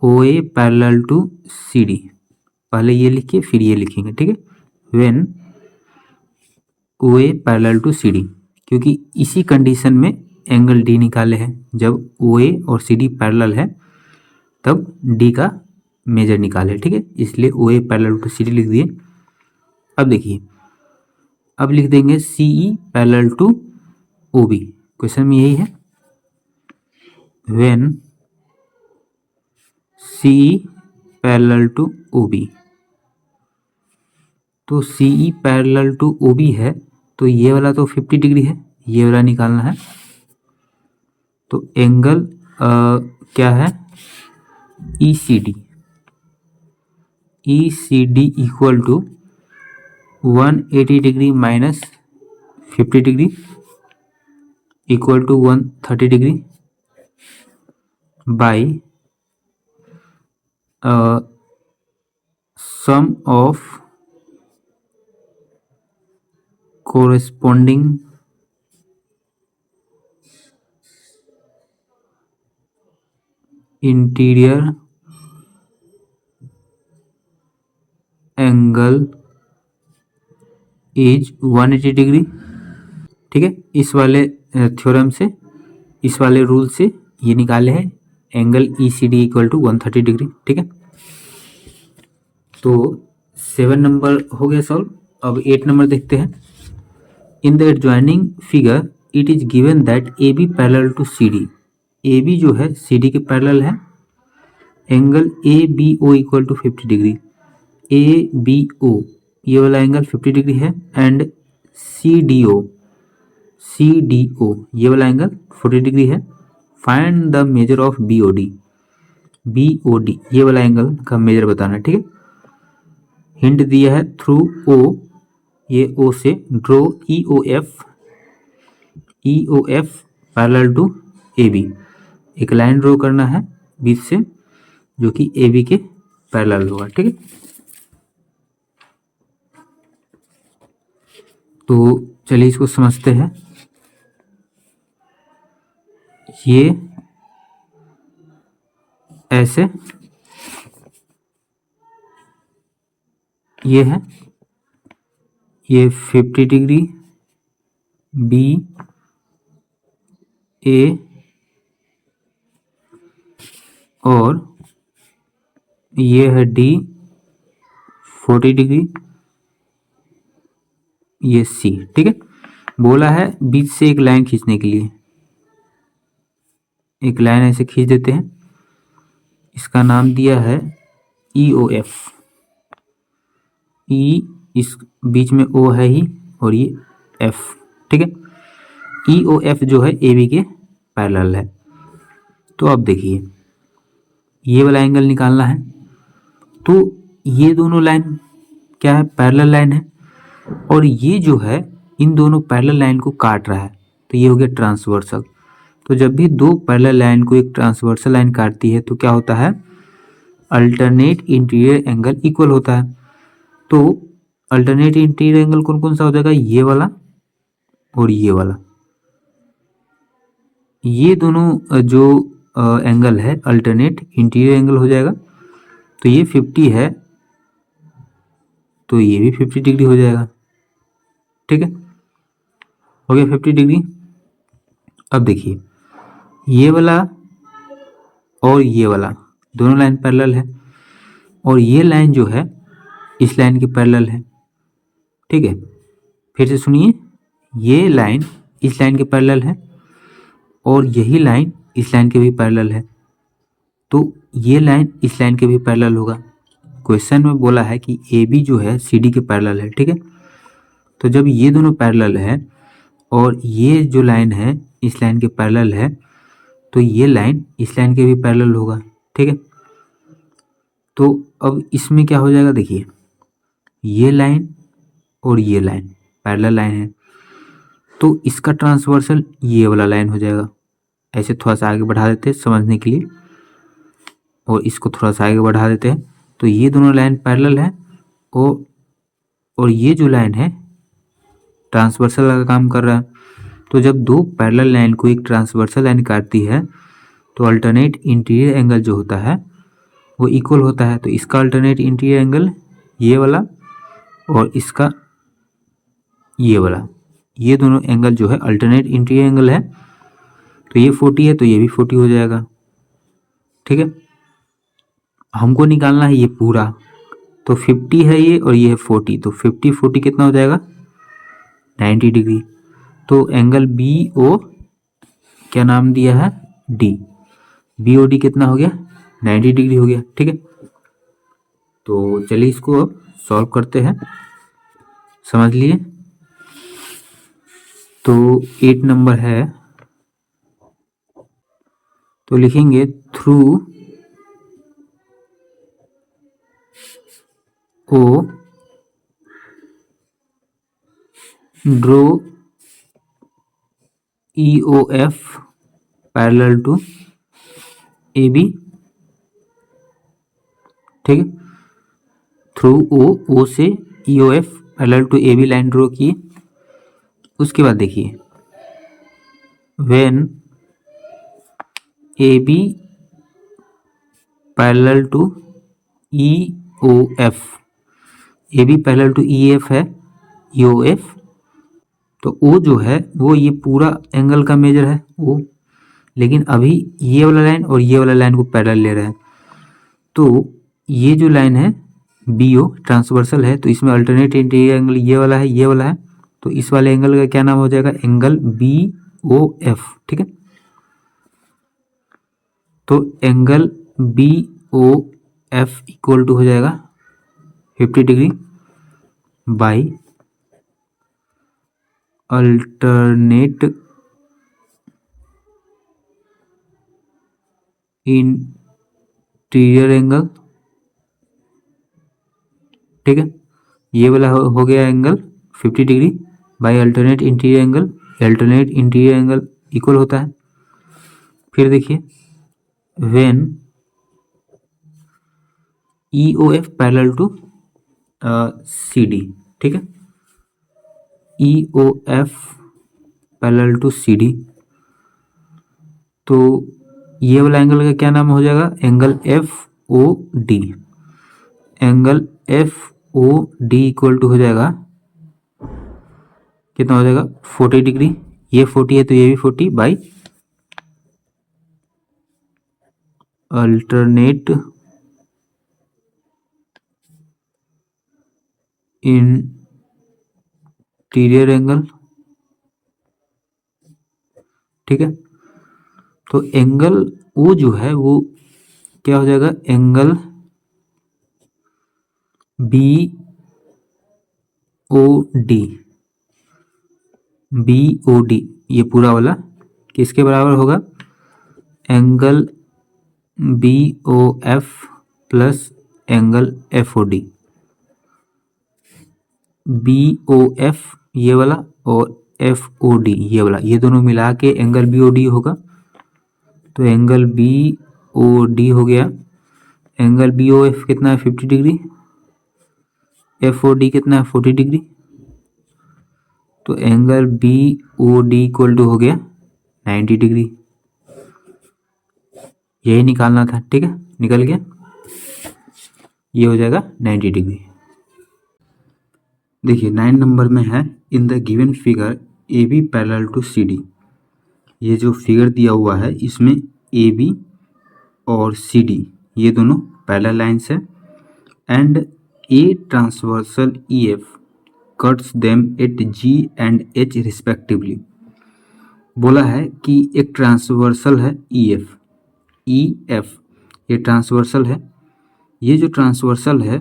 OA parallel to CD, पहले ये लिखिए फिर ये लिखेंगे, ठीक है। When OA parallel to CD, क्योंकि इसी कंडीशन में एंगल D निकाले हैं, जब OA और CD पैरेलल है तब D का मेजर निकाले, ठीक है। इसलिए OA पैरेलल टू CD लिख दिए। अब देखिए, अब लिख देंगे CE parallel to OB, question में यही है। When CE parallel to OB, तो CE पैरेलल टू OB है तो ये वाला तो 50 डिग्री है, ये वाला निकालना है। तो एंगल क्या है? ECD equal to 180 degree minus 50 degree equal to 130 degree by sum of corresponding interior angle is 180 degree. ठीक है, इस वाले थ्योरम से, इस वाले रूल से ये निकाले हैं angle E C D equal to 130 degree. ठीक है, तो 7 नंबर हो गया सॉल्व। अब 8 नंबर देखते हैं। In the adjoining figure it is given that A B parallel to C D. A B जो है सी डी के पैरेलल है। Angle A B O equal to 50 degree. A B O ये वाला angle 50 degree है and C D O ये वाला angle 40 degree है। Find the measure of B O D. B O D ये वाला एंगल का मेजर बताना है। ठीक है, हिंट दिया है थ्रू ओ, ये ओ से draw E O F parallel to A B. एक लाइन ड्रॉ करना है बीच से जो कि ए बी के पैरेलल होगा। ठीक है, तो चलिए इसको समझते हैं। ये ऐसे ये है, ये 50 डिग्री बी ए और ये है डी 40 डिग्री, ये सी। ठीक है, बोला है बीच से एक लाइन खींचने के लिए। एक लाइन ऐसे खींच देते हैं, इसका नाम दिया है ई ओ एफ। ई इस बीच में ओ है ही और ये एफ। ठीक है, ई ओ एफ जो है ए बी के पैरेलल है। तो अब देखिए ये वाला एंगल निकालना है, तो ये दोनों लाइन क्या है, पैरेलल लाइन है और ये जो है इन दोनों पैरेलल लाइन को काट रहा है, तो ये हो गया ट्रांसवर्सल। तो जब भी दो पैरेलल लाइन को एक ट्रांसवर्सल लाइन काटती है तो क्या होता है, अल्टरनेट इंटीरियर एंगल इक्वल होता है। तो अल्टरनेट इंटीरियर एंगल कौन कौन सा हो जाएगा, ये वाला और ये वाला। ये दोनों जो एंगल है अल्टरनेट इंटीरियर एंगल हो जाएगा। तो ये 50 है तो ये भी 50 डिग्री हो जाएगा। ठीक है, हो गया 50 डिग्री। अब देखिए ये वाला और ये वाला दोनों लाइन पैरेलल है और ये लाइन जो है इस लाइन के पैरेलल है। ठीक है, फिर से सुनिए, ये लाइन इस लाइन के पैरेलल है और यही लाइन इस लाइन के भी पैरेलल है, तो ये लाइन इस लाइन के भी पैरेलल होगा। क्वेश्चन में बोला है कि ए बी जो है सी डी के पैरेलल है। ठीक है, तो जब ये दोनों पैरेलल है और ये जो लाइन है इस लाइन के पैरेलल है, तो ये लाइन इस लाइन के भी पैरेलल होगा। ठीक है, तो अब इसमें क्या हो जाएगा, देखिए ये लाइन और ये लाइन पैरेलल लाइन है, तो इसका ट्रांसवर्सल ये वाला लाइन हो जाएगा। ऐसे थोड़ा सा आगे बढ़ा देते हैं समझने के लिए और इसको थोड़ा सा आगे बढ़ा देते हैं। तो ये दोनों लाइन पैरेलल है और ये जो लाइन है ट्रांसवर्सल का काम कर रहा है। तो जब दो पैरेलल लाइन को एक ट्रांसवर्सल लाइन काटती है तो अल्टरनेट इंटीरियर एंगल जो होता है वो इक्वल होता है। तो इसका अल्टरनेट इंटीरियर एंगल ये वाला और इसका ये वाला, ये दोनों एंगल जो है अल्टरनेट इंटीरियर एंगल है। तो ये 40 है तो ये भी 40 हो जाएगा। ठीक है, हमको निकालना है ये पूरा, तो 50 है ये और ये है 40, तो 50 40 कितना हो जाएगा, 90 डिग्री। तो एंगल बी ओ क्या नाम दिया है, डी। बी ओ डी कितना हो गया, 90 डिग्री हो गया। ठीक है, तो चलिए इसको अब सॉल्व करते हैं, समझ लिए। तो 8 नंबर है, तो लिखेंगे through O draw EOF parallel to AB, ठीक है। थ्रू O से EOF parallel to AB line draw किए। उसके बाद देखिए when AB parallel to EOF, AB parallel to EF है EOF, तो O जो है वो ये पूरा एंगल का मेजर है O, लेकिन अभी ये वाला लाइन और ये वाला लाइन को पैरेलल ले रहा है, तो ये जो लाइन है BO ट्रांसवर्सल है, तो इसमें अल्टरनेट इंटीरियर एंगल ये वाला है ये वाला है, तो इस वाले एंगल का क्या नाम हो जाएगा, एंगल BOF, ठीक है। तो एंगल BOF इक्वल टू हो जाएगा 50 degree by alternate interior angle, ठीक है। ये वाला हो गया angle 50 degree by alternate interior angle. Alternate interior angle equal होता है, फिर देखिए when EOF parallel to CD, ठीक है। EOF पैरेलल टू CD, तो ये वाला एंगल का क्या नाम हो जाएगा, angle FOD। Angle FOD equal to हो जाएगा कितना हो जाएगा 40 डिग्री, ये 40 है तो ये भी 40 बाई अल्टरनेट इंटीरियर एंगल, ठीक है। तो एंगल O जो है वो क्या हो जाएगा, एंगल BOD, ये पूरा वाला किसके बराबर होगा, angle BOF plus angle FOD। BOF ये वाला और FOD ये वाला, ये दोनों मिला के एंगल BOD होगा, तो एंगल BOD हो गया। एंगल BOF कितना है 50 डिग्री, FOD कितना है 40 डिग्री, तो एंगल BOD इक्वल टू हो गया 90 डिग्री। यही निकालना था, ठीक है, निकल गया, ये हो जाएगा 90 डिग्री। देखिए 9 नंबर में है in the given figure AB parallel to CD। ये जो फिगर दिया हुआ है इसमें AB और CD ये दोनों पैरेलल लाइंस है and A transversal EF cuts them at G and H respectively. बोला है कि एक ट्रांसवर्सल है EF ये ट्रांसवर्सल है, ये जो ट्रांसवर्सल है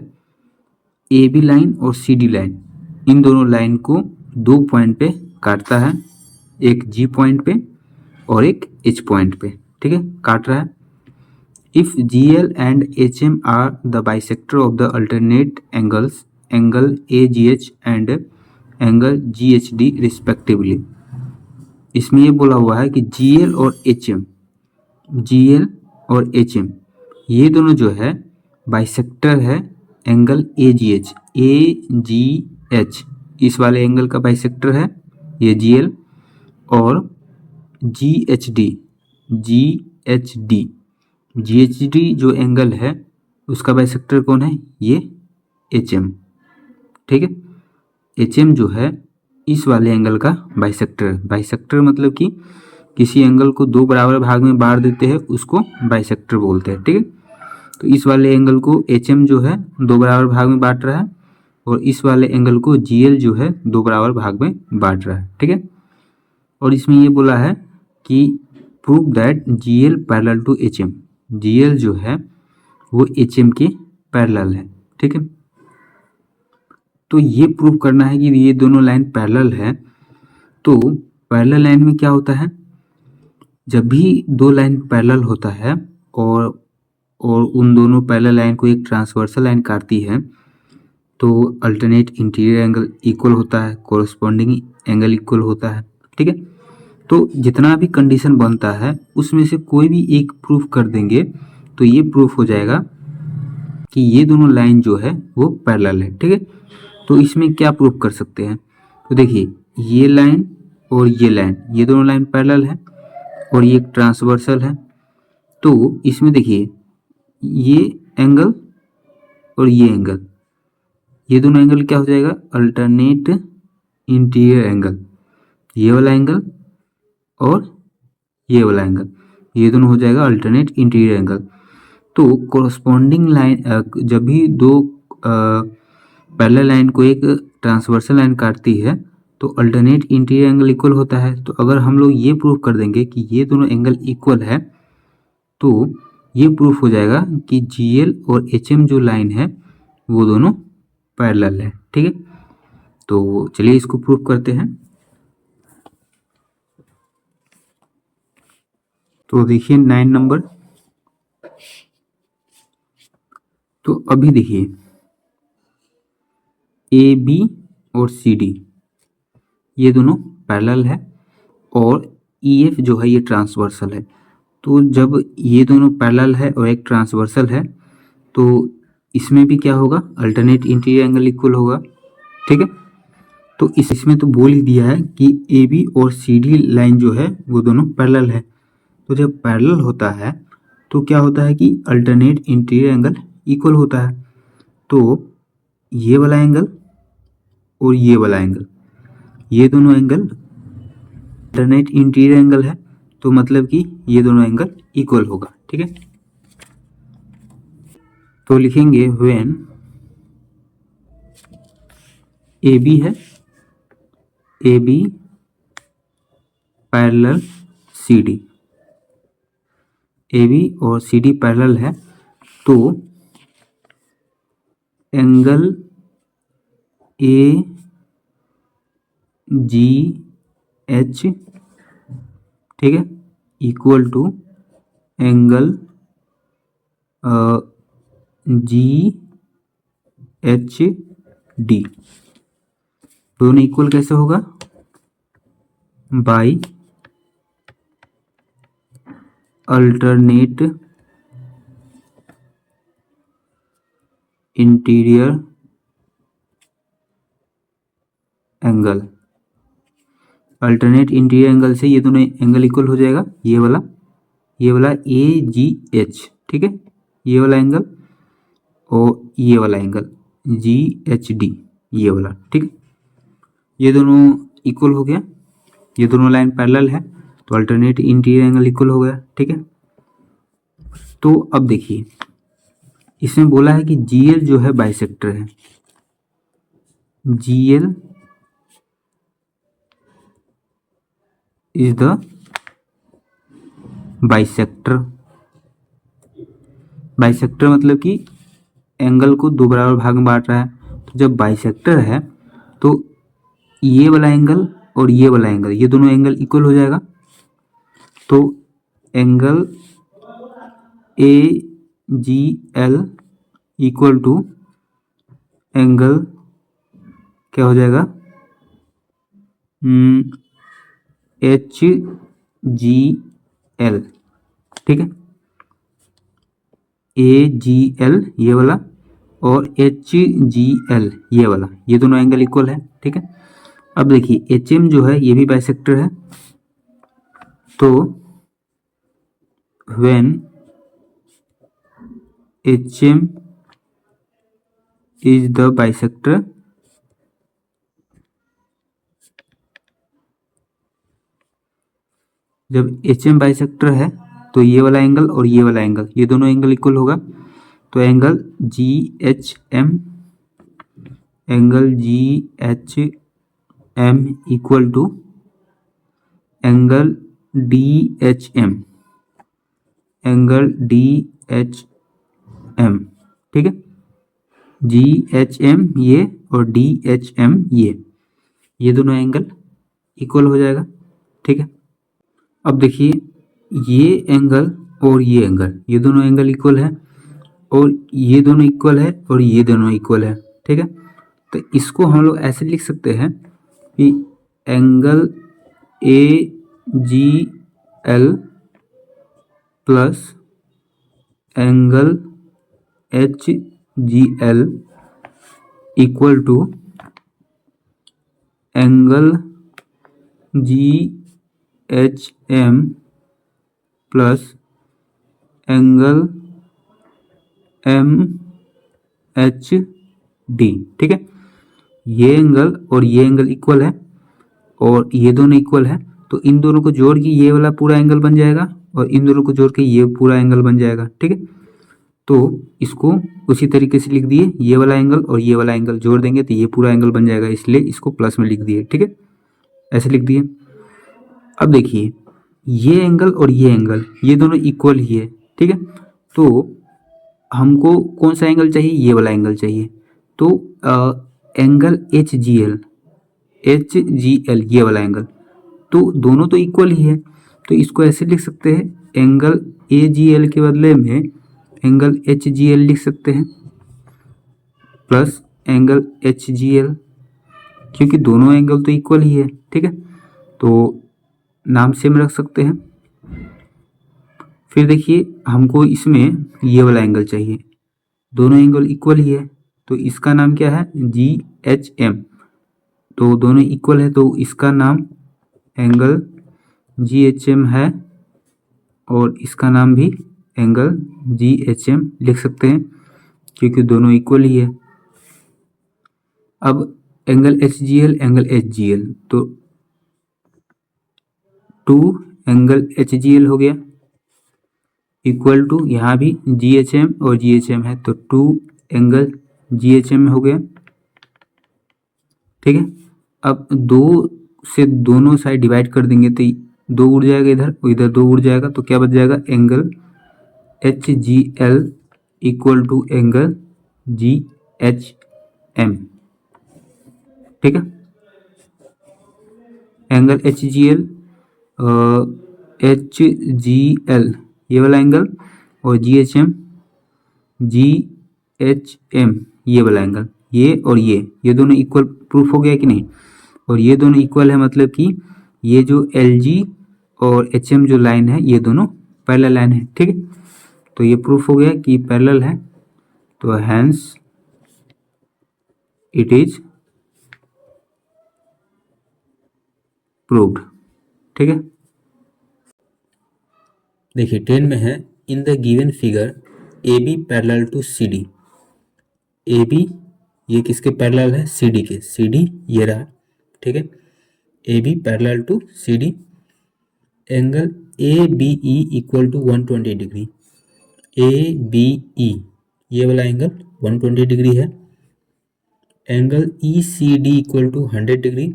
AB लाइन और CD लाइन, इन दोनों लाइन को दो पॉइंट पे काटता है, एक G पॉइंट पे और एक H पॉइंट पे, ठीक है, काट रहा है। If GL and HM are the bisector of the alternate angles, angle AGH and angle GHD respectively. इसमें ये बोला हुआ है कि GL और HM ये दोनों जो है बाइसेक्टर है एंगल AGH, इस वाले एंगल का बाइसेक्टर है ये GL, और GHD जो एंगल है उसका बाइसेक्टर कौन है, ये HM, ठीक है। HM जो है इस वाले एंगल का बाइसेक्टर मतलब कि किसी एंगल को दो बराबर भाग में बांट देते हैं उसको बाइसेक्टर बोलते हैं, ठीक है। तो इस वाले एंगल को HM जो है दो बराबर भाग में बांट रहा है और इस वाले एंगल को GL जो है दो बराबर भाग में बांट रहा है, ठीक है। और इसमें ये बोला है कि prove that GL parallel to HM, GL जो है वो HM के पैरेलल है, ठीक है। तो ये प्रूव करना है कि ये दोनों लाइन पैरेलल है। तो पैरेलल लाइन में क्या होता है, जब भी दो लाइन पैरेलल होता है और उन दोनों पैरेलल लाइन को एक ट्रांसवर्सल लाइन काटती है तो अल्टरनेट इंटीरियर एंगल इक्वल होता है, कोरस्पॉन्डिंग एंगल इक्वल होता है, ठीक है। तो जितना भी कंडीशन बनता है उसमें से कोई भी एक प्रूफ कर देंगे तो ये प्रूफ हो जाएगा कि ये दोनों लाइन जो है वो पैरेलल है। ठीक है, तो इसमें क्या प्रूफ कर सकते हैं? तो देखिए ये लाइन और ये लाइन, ये दोनों लाइन पैरेलल है और ये एक ट्रांसवर्सल है। तो इसमें देखिए ये एंगल और ये एंगल, ये दोनों एंगल क्या हो जाएगा? Alternate interior angle. ये वाला एंगल और ये वाला एंगल, ये दोनों हो जाएगा अल्टरनेट इंटीरियर एंगल। तो कोरस्पॉन्डिंग लाइन जब भी दो पैरेलल लाइन को एक ट्रांसवर्सल लाइन काटती है तो अल्टरनेट इंटीरियर एंगल इक्वल होता है। तो अगर हम लोग ये प्रूफ कर देंगे कि ये दोनों एंगल इक्वल है तो ये प्रूफ हो जाएगा कि GL और HM जो लाइन है वो दोनों पैरेलल है। ठीक है, तो चलिए इसको प्रूफ करते हैं। तो देखिए 9 नंबर, तो अभी देखिए AB और CD ये दोनों पैरेलल है और EF जो है ये ट्रांसवर्सल है। तो जब ये दोनों पैरेलल है और एक ट्रांसवर्सल है तो इसमें भी क्या होगा? अल्टरनेट इंटीरियर एंगल इक्वल होगा। ठीक है, तो इसमें तो बोल ही दिया है कि AB और CD लाइन जो है वो दोनों पैरेलल है। तो जब पैरेलल होता है तो क्या होता है कि अल्टरनेट इंटीरियर एंगल इक्वल होता है। तो ये वाला एंगल और ये वाला एंगल, ये दोनों एंगल अल्टरनेट इंटीरियर एंगल है, तो मतलब कि ये दोनों एंगल इक्वल होगा। ठीक है, तो लिखेंगे व्हेन AB है, AB पैरेलल CD, AB और CD पैरेलल है तो एंगल AGH, ठीक है, इक्वल टू एंगल GHD। दोनों इक्वल कैसे होगा? By alternate interior angle. Alternate interior angle से ये दोनों एंगल इक्वल हो जाएगा, ये वाला AGH। ठीक है, ये वाला एंगल और ये वाला एंगल GHD, ये वाला। ठीक है, ये दोनों इक्वल हो गया, ये दोनों लाइन पैरेलल है तो अल्टरनेट इंटीरियर एंगल इक्वल हो गया। ठीक है, तो अब देखिए इसमें बोला है कि GL जो है बाइसेक्टर है, GL is the bisector. Bisector मतलब कि एंगल को दो बराबर भाग में बांट रहा है। तो जब बाइसेक्टर है तो ये वाला एंगल और ये वाला एंगल, ये दोनों एंगल इक्वल हो जाएगा। तो angle AGL equal to angle क्या हो जाएगा? HGL। ठीक है, AGL ये वाला और HGL ये वाला, ये दोनों एंगल इक्वल है। ठीक है, अब देखिए HM जो है ये भी बाइसेक्टर है, तो when HM is the bisector, जब HM बाइसेक्टर है तो ये वाला एंगल और ये वाला एंगल, ये दोनों एंगल इक्वल होगा। तो angle GHM, angle GHM equal to angle DHM, angle DHM। ठीक है, GHM ये और DHM ये दोनों एंगल इक्वल हो जाएगा। ठीक है, अब देखिए ये एंगल और ये एंगल, ये दोनों एंगल इक्वल है और ये दोनों इक्वल है और ये दोनों इक्वल है। ठीक है, तो इसको हम लोग ऐसे लिख सकते हैं कि angle G L plus angle H G L equal to angle G H M plus angle M H D. ठीक है, ये एंगल और ये एंगल इक्वल है और ये दोनों इक्वल है, तो इन दोनों को जोड़ के ये वाला पूरा एंगल बन जाएगा और इन दोनों को जोड़ के ये पूरा एंगल बन जाएगा। ठीक है, तो इसको उसी तरीके से लिख दिए, ये वाला एंगल और ये वाला एंगल जोड़ देंगे तो ये पूरा एंगल बन जाएगा, इसलिए इसको प्लस में लिख दिए। ठीक है, ऐसे लिख दिए। अब देखिए ये एंगल और ये एंगल ये दोनों इक्वल ही है। ठीक है, तो हमको कौन सा एंगल चाहिए, ये वाला एंगल चाहिए। तो एंगल एच जी एल ये वाला एंगल, तो दोनों तो इक्वल ही है, तो इसको ऐसे लिख सकते हैं, एंगल ए जी एल के बदले में एंगल एच जी एल लिख सकते हैं plus angle H G L, क्योंकि दोनों एंगल तो इक्वल ही है। ठीक है, तो नाम सेम रख सकते हैं। फिर देखिए हमको इसमें ये वाला एंगल चाहिए, दोनों एंगल इक्वल ही है, तो इसका नाम क्या है, जी एच एम। तो दोनों इक्वल है तो इसका नाम एंगल जी एच एम है और इसका नाम भी एंगल जी एच एम लिख सकते हैं, क्योंकि दोनों इक्वल ही है। अब angle H G L angle H G L, तो 2 एंगल एच जी एल हो गया इक्वल टू, यहाँ भी जी एच एम और जी एच एम है तो 2 एंगल जी एच एम हो गया। ठीक है, अब 2 से दोनों साइड डिवाइड कर देंगे तो 2 उड़ जाएगा इधर और इधर 2 उड़ जाएगा, तो क्या बच जाएगा, angle H G L equal to angle G H M. ठीक है, एंगल एच जी एल ये वाला एंगल और जी एच एम ये वाला एंगल, ये और ये दोनों इक्वल प्रूफ हो गया कि नहीं, और ये दोनों इक्वल है मतलब कि ये जो एल जी और एच एम जो लाइन है ये दोनों पैरेलल लाइन है। ठीक है, तो ये प्रूफ हो गया कि पैरेलल है, तो हैंस इट इज प्रूव्ड। ठीक है, देखिए 10 में है, in the given figure A B parallel to C D. A B ये किसके पैरेलल है, सी डी के, सी डी ये रहा। ठीक है, A B parallel to C D, angle A B E equal to 120 degree. A B E ये वाला एंगल 120 डिग्री है। Angle E C D equal to 100 degree.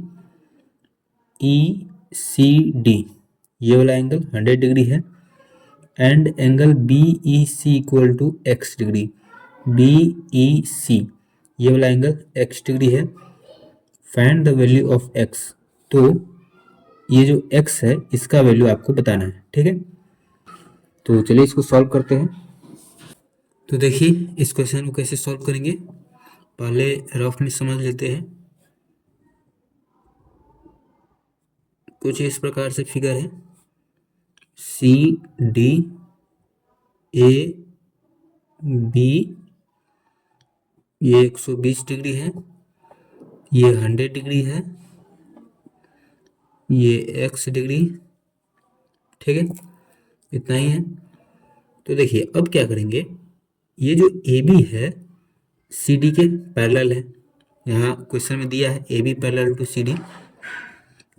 E C D ये वाला एंगल 100 डिग्री है। And angle B E C equal to X degree. B E C ये वाला angle X degree है। Find the value of X, तो ये जो x है इसका वैल्यू आपको बताना है। ठीक है, तो चलिए इसको सॉल्व करते हैं। तो देखिए इस क्वेश्चन को कैसे सॉल्व करेंगे, पहले रफ में समझ लेते हैं। कुछ इस प्रकार से फिगर है, सी डी ए बी ये 120 डिग्री है, ये 100 डिग्री है, ये एक्स डिग्री। ठीक है, इतना ही है। तो देखिए अब क्या करेंगे, ये जो ए बी है सी डी के पैरेलल है, यहाँ क्वेश्चन में दिया है A B parallel to C D,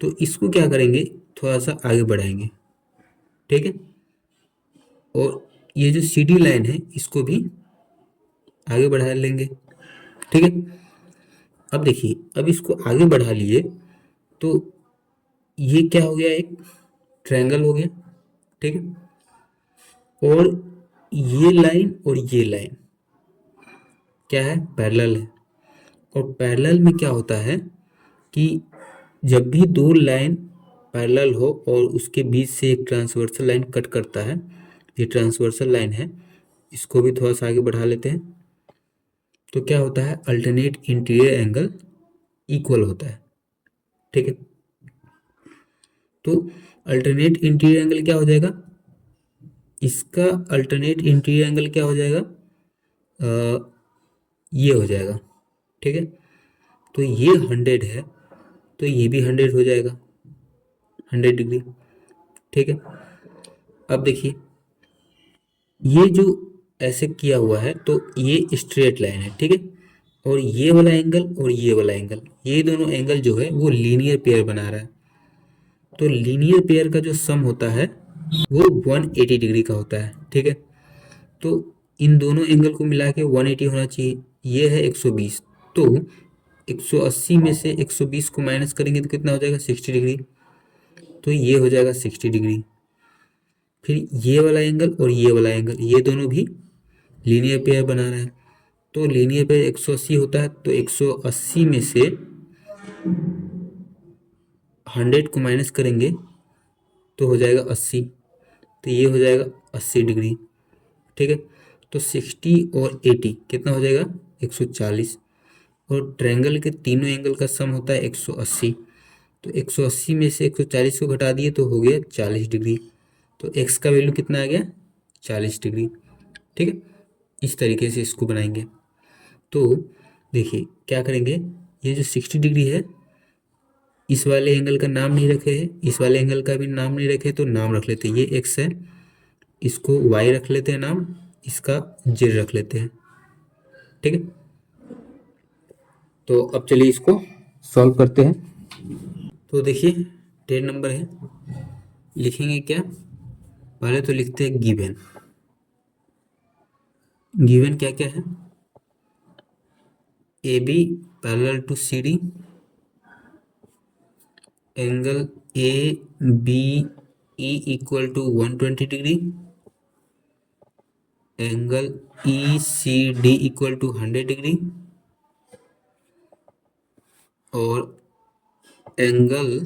तो इसको क्या करेंगे, थोड़ा सा आगे बढ़ाएंगे। ठीक है, और ये जो सी डी लाइन है इसको भी आगे बढ़ा लेंगे। ठीक है, अब देखिए अब इसको आगे बढ़ा लिए तो ये क्या हो गया, एक ट्रायंगल हो गया। ठीक है, और ये लाइन और ये लाइन क्या है, पैरेलल है। और पैरेलल में क्या होता है कि जब भी दो लाइन पैरेलल हो और उसके बीच से एक ट्रांसवर्सल लाइन कट करता है, ये ट्रांसवर्सल लाइन है, इसको भी थोड़ा सा आगे बढ़ा लेते हैं, तो क्या होता है, अल्टरनेट इंटीरियर एंगल इक्वल होता है। ठीक है, तो अल्टरनेट इंटीरियर एंगल क्या हो जाएगा, इसका अल्टरनेट इंटीरियर एंगल क्या हो जाएगा, ये हो जाएगा। ठीक है, तो ये 100 है तो ये भी 100 हो जाएगा, 100 डिग्री। ठीक है, अब देखिए ये जो ऐसे किया हुआ है तो ये स्ट्रेट लाइन है। ठीक है, और ये वाला एंगल और ये वाला एंगल, ये दोनों एंगल जो है वो लीनियर पेयर बना रहा है। तो लीनियर पेयर का जो सम होता है वो 180 डिग्री का होता है। ठीक है, तो इन दोनों एंगल को मिला के 180 होना चाहिए। ये है 120, तो 180 में से 120 को माइनस करेंगे तो कितना हो जाएगा, 60 डिग्री। तो ये हो जाएगा 60 डिग्री। फिर ये वाला एंगल और ये वाला एंगल, ये दोनों भी लीनियर पेयर बना रहा है। तो लीनियर पेयर 180 होता है, तो 180 में से 100 को माइनस करेंगे तो हो जाएगा 80, तो ये हो जाएगा 80 डिग्री। ठीक है, तो 60 और 80 कितना हो जाएगा, 140। और ट्रायंगल के तीनों एंगल का सम होता है 180, तो 180 में से 140 को घटा दिए तो हो गया 40 डिग्री। तो x का वैल्यू कितना आ गया, 40 डिग्री। ठीक है, इस तरीके से इसको बनाएंगे। तो देखिए क्या करेंगे, ये जो 60 डिग्री है इस वाले एंगल का नाम नहीं रखे हैं, इस वाले एंगल का भी नाम नहीं रखे, तो नाम रख लेते हैं, ये x है, इसको y रख लेते हैं नाम, इसका z रख लेते हैं। ठीक है, तो अब चलिए इसको सॉल्व करते हैं। तो देखिए 10 नंबर है, लिखेंगे क्या, पहले तो लिखते हैं गिवन। गिवन क्या क्या है, A B parallel to C D, angle A B E equal to 120 degree, angle E C D equal to 100 degree, और एंगल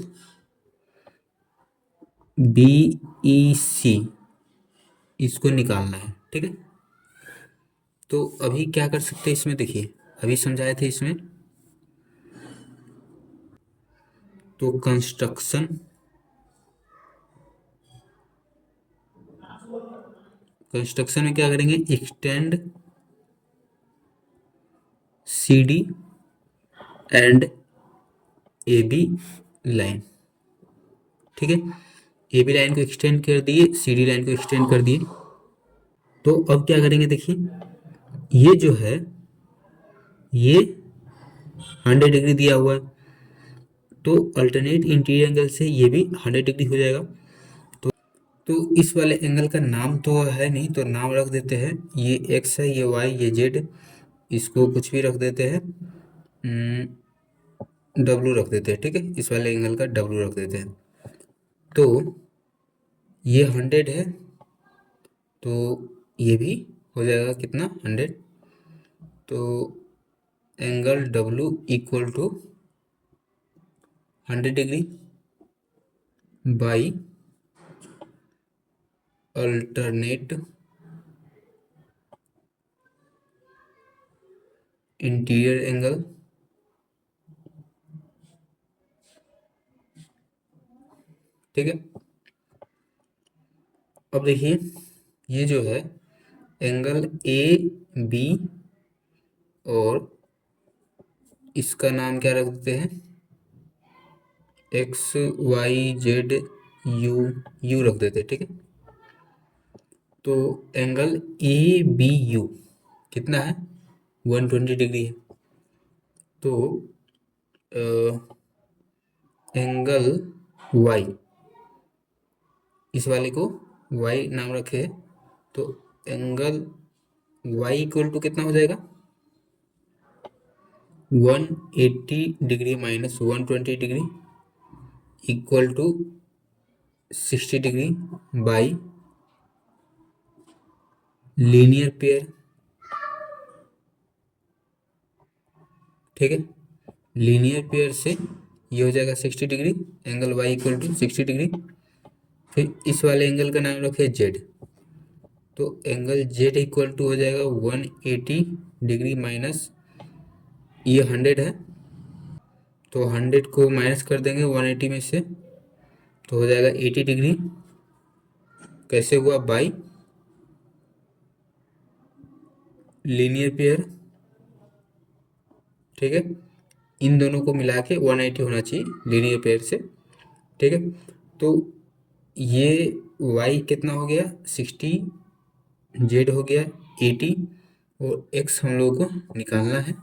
बी ई सी इसको निकालना है। ठीक है, तो अभी क्या कर सकते हैं इसमें, देखिए अभी समझाए थे इसमें, तो कंस्ट्रक्शन में क्या करेंगे, extend C D and A B line. ठीक है, ए बी लाइन को एक्सटेंड कर दिए, सी डी लाइन को एक्सटेंड कर दिए। तो अब क्या करेंगे, देखिए ये जो है ये 100 डिग्री दिया हुआ है, तो अल्टरनेट इंटीरियर एंगल से ये भी 100 डिग्री हो जाएगा। तो इस वाले एंगल का नाम तो है नहीं, तो नाम रख देते हैं, ये एक्स है, ये वाई, ये जेड, इसको कुछ भी रख देते हैं, डब्लू रख देते हैं। ठीक है, इस वाले एंगल का डब्लू रख देते हैं। तो ये 100 है, तो ये भी हो जाएगा कितना, 100। तो angle W equal to 100 degree by alternate interior angle. ठीक है, अब देखिए ये जो है एंगल ए बी, और इसका नाम क्या रख देते हैं, X Y Z U, U रख देते हैं। ठीक है, तो एंगल ए बी यू कितना है, 120 डिग्री है। तो एंगल वाई, इस वाले को वाई नाम रखे है, तो एंगल वाई इक्वल टू कितना हो जाएगा, 180 degree minus 120 degree equal to 60 degree by linear pair. ठीक है, लीनियर पेयर से ये हो जाएगा 60 degree, angle Y equal to 60 degree. फिर इस वाले एंगल का नाम रखे जेड, तो एंगल जेड इक्वल टू हो जाएगा 180 डिग्री माइनस, ये 100 है, तो 100 को माइनस कर देंगे 180 में से, तो हो जाएगा 80 डिग्री। कैसे हुआ? By linear pair. ठीक है, इन दोनों को मिला के 180 होना चाहिए लीनियर पेयर से। ठीक है, तो ये y कितना हो गया? 60, z हो गया 80 और x हम लोगों को निकालना है।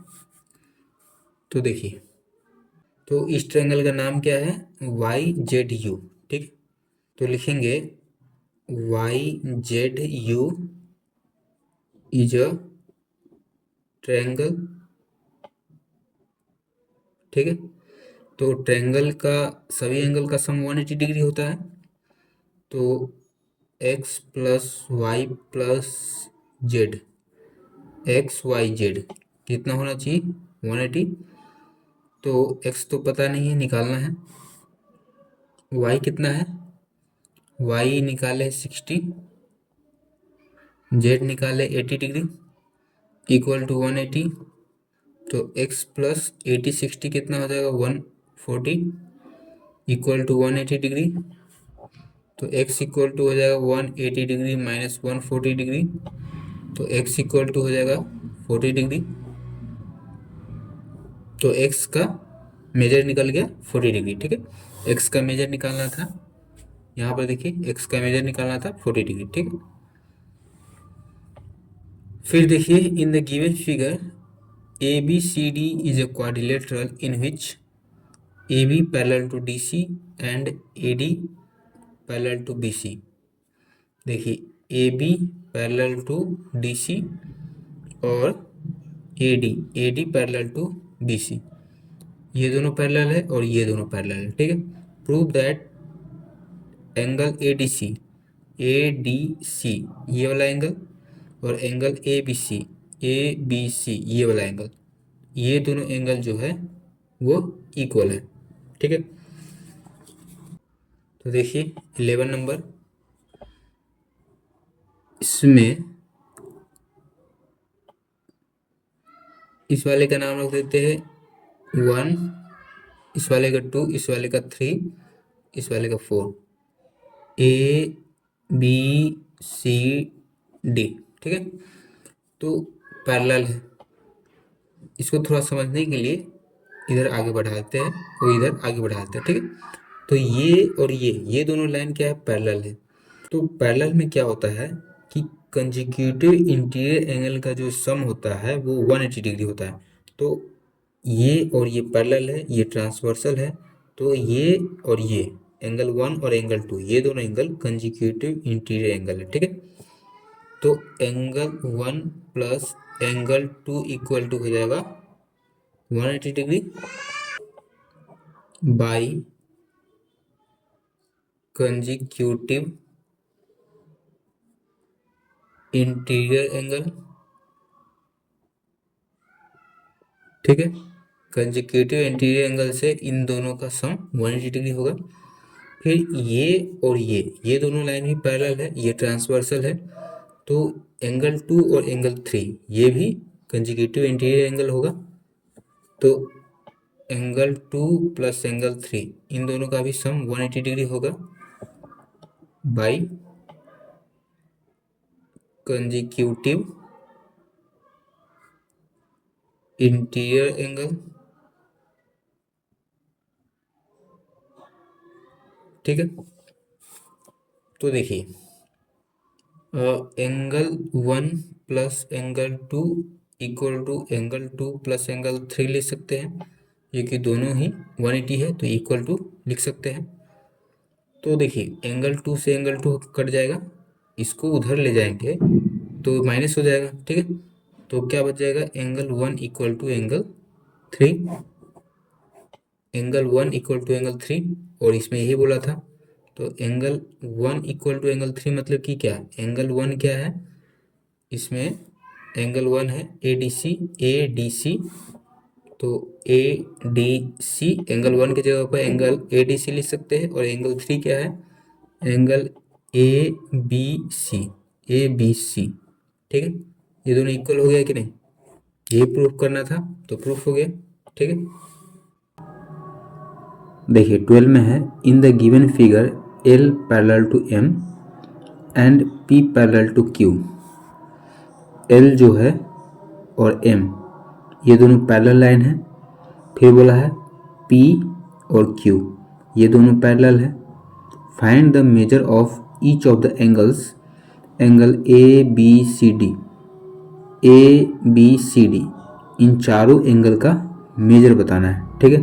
तो देखिए, तो इस ट्रायंगल का नाम क्या है? Y Z U. ठीक, तो लिखेंगे Y Z U is a triangle. ठीक है, तो ट्रायंगल का सभी एंगल का सम 180 डिग्री होता है। तो x plus Y plus Z, X Y Z कितना होना चाहिए? 180। तो x तो पता नहीं है, निकालना है। y कितना है? y निकाले 60, z निकाले 80 डिग्री इक्वल टू 180। तो x प्लस 80 60 कितना हो जाएगा? 140 इक्वल टू 180 डिग्री। तो x इक्वल टू हो जाएगा 180 डिग्री माइनस 140 डिग्री। तो x इक्वल टू हो जाएगा 40 डिग्री। तो x का मेजर निकल गया 40 डिग्री। ठीक है, x का मेजर निकालना था, यहाँ पर देखिए x का मेजर निकालना था 40 डिग्री। ठीक है, फिर देखिए in the given figure A B C D is a quadrilateral in which A B parallel to D C and A D parallel to B C. देखिए A B parallel to D C और A D parallel to B C, ये दोनों parallel है और ये दोनों parallel है। ठीक है, prove that angle A D C ये वाला एंगल और एंगल ए बी सी ये वाला एंगल, ये दोनों एंगल जो है वो इक्वल है। ठीक है, तो देखिए 11 नंबर, इसमें इस वाले का नाम रख देते हैं 1, इस वाले का 2, इस वाले का 3, इस वाले का 4, ए बी सी डी। ठीक है, तो पैरेलल है। इसको थोड़ा समझने के लिए इधर आगे बढ़ाते हैं और इधर आगे बढ़ाते हैं। ठीक है, तो ये और ये दोनों लाइन क्या है? पैरेलल है। तो पैरेलल में क्या होता है कि कंजिक्यूटिव इंटीरियर एंगल का जो सम होता है वो 180 डिग्री होता है। तो ये और ये पैरेलल है, ये ट्रांसवर्सल है। तो ये और ये एंगल 1 और एंगल 2 ये दोनों एंगल कंजिक्यूटिव इंटीरियर एंगल है। ठीक है, तो angle 1 plus angle 2 equal to हो जाएगा 180 degree by consecutive interior angle. ठीक है, कंजिक्यूटिव इंटीरियर एंगल से इन दोनों का सम 180 डिग्री होगा। फिर ये और ये दोनों लाइन भी पैरेलल है, ये ट्रांसवर्सल है। तो एंगल 2 और एंगल 3 ये भी कंजिक्यूटिव इंटीरियर एंगल होगा। तो एंगल 2 प्लस एंगल 3 इन दोनों का भी सम 180 डिग्री होगा बाई कंजिक्यूटिव इंटीरियर एंगल। ठीक है, तो देखिए angle 1 plus angle 2 equal to angle 2 plus angle 3 लिख सकते हैं, ये कि दोनों ही 180 है तो इक्वल टू लिख सकते हैं। तो देखिए एंगल 2 से एंगल 2 कट जाएगा, इसको उधर ले जाएंगे तो माइनस हो जाएगा। ठीक है, तो क्या बच जाएगा? Angle 1 equal to angle 3, angle 1 equal to angle 3, और इसमें यही बोला था। तो एंगल 1 इक्वल टू एंगल 3 मतलब कि क्या? एंगल 1 क्या है? इसमें एंगल 1 है ए डी सी। तो ए डी सी एंगल 1 की जगह पर एंगल ए डी सी लिख सकते हैं। और एंगल 3 क्या है? Angle A B C, A B C. ठीक है, ये दोनों इक्वल हो गया कि नहीं? ये प्रूफ करना था तो प्रूफ हो गया। ठीक है, देखिए 12 में है in the given figure L parallel to M and P parallel to Q। L जो है और M ये दोनों पैरेलल लाइन है। फिर बोला है P और Q ये दोनों पैरेलल है। Find the measure of each of the angles, angle ABCD इन चारों एंगल का मेजर बताना है। ठीक है,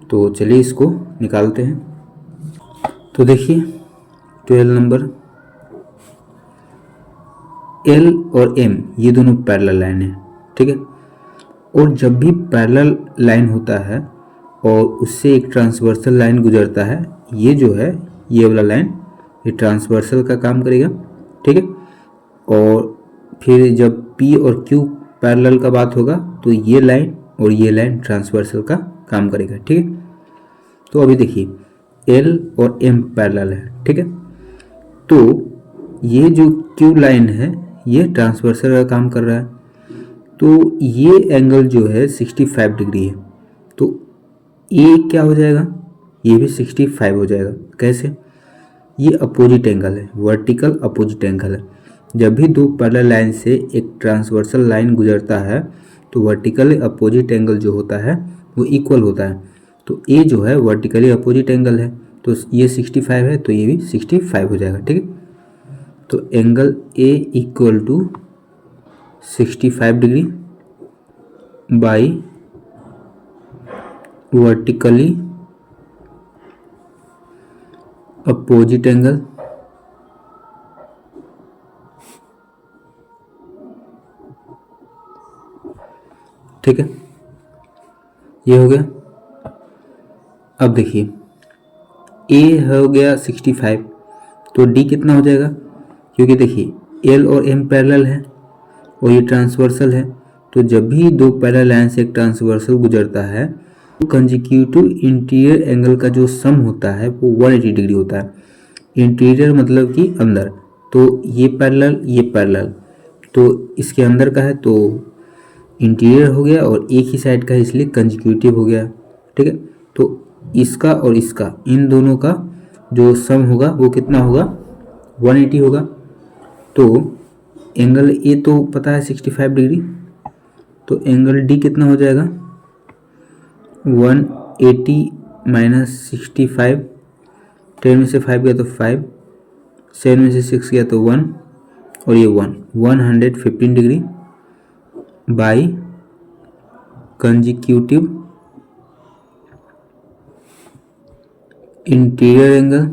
तो चलिए इसको निकालते हैं। तो देखिए 12 नंबर L और M ये दोनों पैरेलल लाइन है। ठीक है, और जब भी पैरेलल लाइन होता है और उससे एक ट्रांसवर्सल लाइन गुजरता है, ये जो है ये वाला लाइन ये ट्रांसवर्सल का काम करेगा। ठीक है, और फिर जब P और Q पैरेलल का बात होगा तो ये लाइन और ये लाइन ट्रांसवर्सल का काम करेगा। ठीक है, तो अभी देखिए L और M पैरेलल है। ठीक है, तो ये जो Q लाइन है ये ट्रांसवर्सल का काम कर रहा है, तो ये एंगल जो है 65 डिग्री है। तो ये क्या हो जाएगा, ये भी 65 हो जाएगा। कैसे, ये अपोजिट एंगल है, वर्टिकल अपोजिट एंगल है। जब भी दो पैरेलल लाइन से एक ट्रांसवर्सल लाइन गुजरता है तो वर्टिकली अपोजिट एंगल जो होता है वो इक्वल होता है। तो ए जो है वर्टिकली अपोजिट एंगल है, तो ये 65 है तो ये भी 65 हो जाएगा। ठीक है, तो angle A equal to 65 degree by vertically opposite angle ठीक है, ये हो गया। अब देखिए ए हो गया 65, तो डी कितना हो जाएगा, क्योंकि देखिए एल और एम पैरेलल है और ये ट्रांसवर्सल है, तो जब भी दो पैरेलल लाइन से एक ट्रांसवर्सल गुजरता है तो कंजिक्यूटिव इंटीरियर एंगल का जो सम होता है वो 180 डिग्री होता है। इंटीरियर मतलब कि अंदर, तो ये पैरेलल तो इसके अंदर का है तो इंटीरियर हो गया और एक ही साइड का है इसलिए कंजिक्यूटिव हो गया। ठीक है, तो इसका और इसका इन दोनों का जो सम होगा वो कितना होगा, 180 होगा। तो एंगल ए तो पता है 65 डिग्री, तो एंगल डी कितना हो जाएगा 180 माइनस 65, 10 में से 5 गया तो 5, 7 में से 6 गया तो 1 और ये 115 degree by consecutive interior angle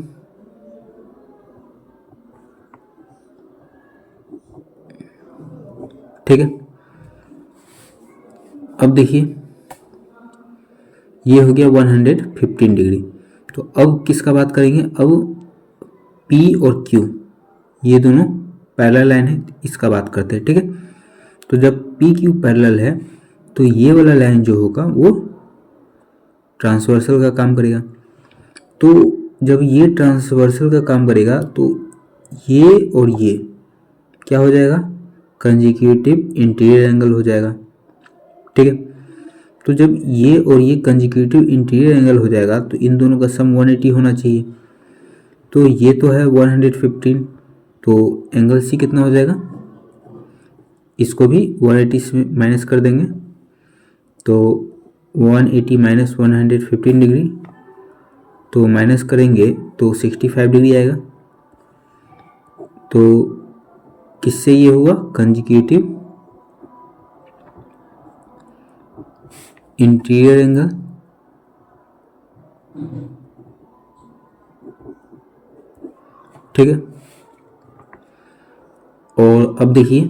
ठीक है। अब देखिए ये हो गया 115 डिग्री। तो अब किसका बात करेंगे, अब P और Q ये दोनों पैरेलल लाइन है, इसका बात करते हैं। ठीक है, तो जब P Q पैरेलल है तो ये वाला लाइन जो होगा वो ट्रांसवर्सल का काम करेगा। तो जब ये ट्रांसवर्सल का काम करेगा तो ये और ये क्या हो जाएगा, कंजिक्यूटिव इंटीरियर एंगल हो जाएगा। ठीक है, तो जब ये और ये कंजिक्यूटिव इंटीरियर एंगल हो जाएगा तो इन दोनों का सम 180 होना चाहिए। तो ये तो है 115, तो एंगल सी कितना हो जाएगा, इसको भी 180 से माइनस कर देंगे तो 180 माइनस 115 डिग्री, तो माइनस करेंगे तो 65 डिग्री आएगा। तो किससे ये हुआ, कंजिक्यूटिव इंटीरियर एंगल ठीक है। और अब देखिए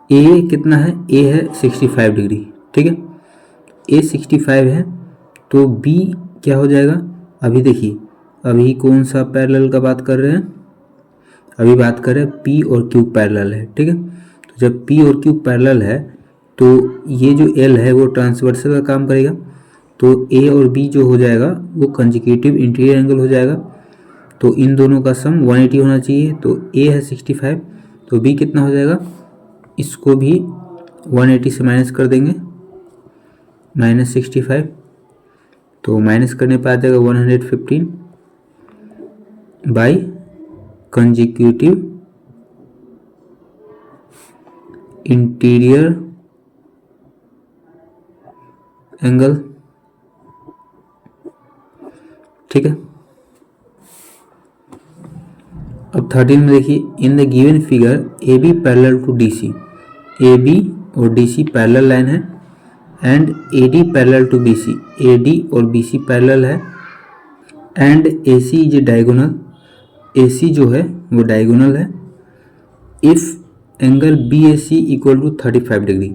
ए कितना है, ए है 65 डिग्री। ठीक है, ए 65 है तो बी क्या हो जाएगा, अभी देखिए अभी कौन सा पैरेलल का बात कर रहे हैं, अभी बात कर रहे हैं पी और क्यू पैरेलल है। ठीक है, तो जब पी और क्यू पैरेलल है तो ये जो एल है वो ट्रांसवर्सल का काम करेगा, तो ए और बी जो हो जाएगा वो कंजिक्यूटिव इंटीरियर एंगल हो जाएगा। तो इन दोनों का सम 180 होना चाहिए। तो ए है 65 तो बी कितना हो जाएगा, इसको भी 180 से माइनस कर देंगे, -65 तो माइनस करने पर आ जाएगा 115 बाई कंजिक्यूटिव इंटीरियर एंगल, ठीक है। अब 13 में देखिए, in the given figure A B parallel to D C, A B और डी सी पैरेलल लाइन है, and A D parallel to B C, A D और बी सी पैरेलल है, and A C is diagonal, A C जो है वो diagonal है। If angle B A C equal to 35 degree,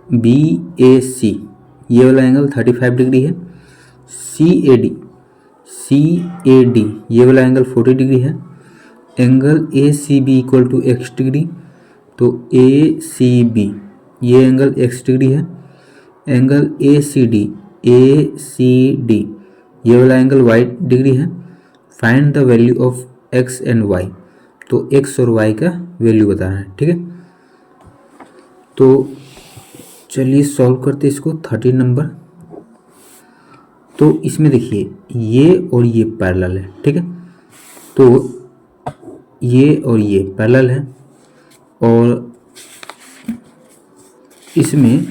B A C ये वाला angle 35 degree है, सी A D ये वाला एंगल 40 डिग्री है, angle A C B equal to X degree, तो ए सी बी ये एंगल एक्स डिग्री है, angle A C D ये वाला एंगल वाई डिग्री है। Find the value of X and Y, तो एक्स और Y का वैल्यू बताना है, ठीक है। तो चलिए सॉल्व करते इसको 13 नंबर। तो इसमें देखिए ये और ये पैरेलल है, ठीक है। तो ये और ये पैरेलल है, और इसमें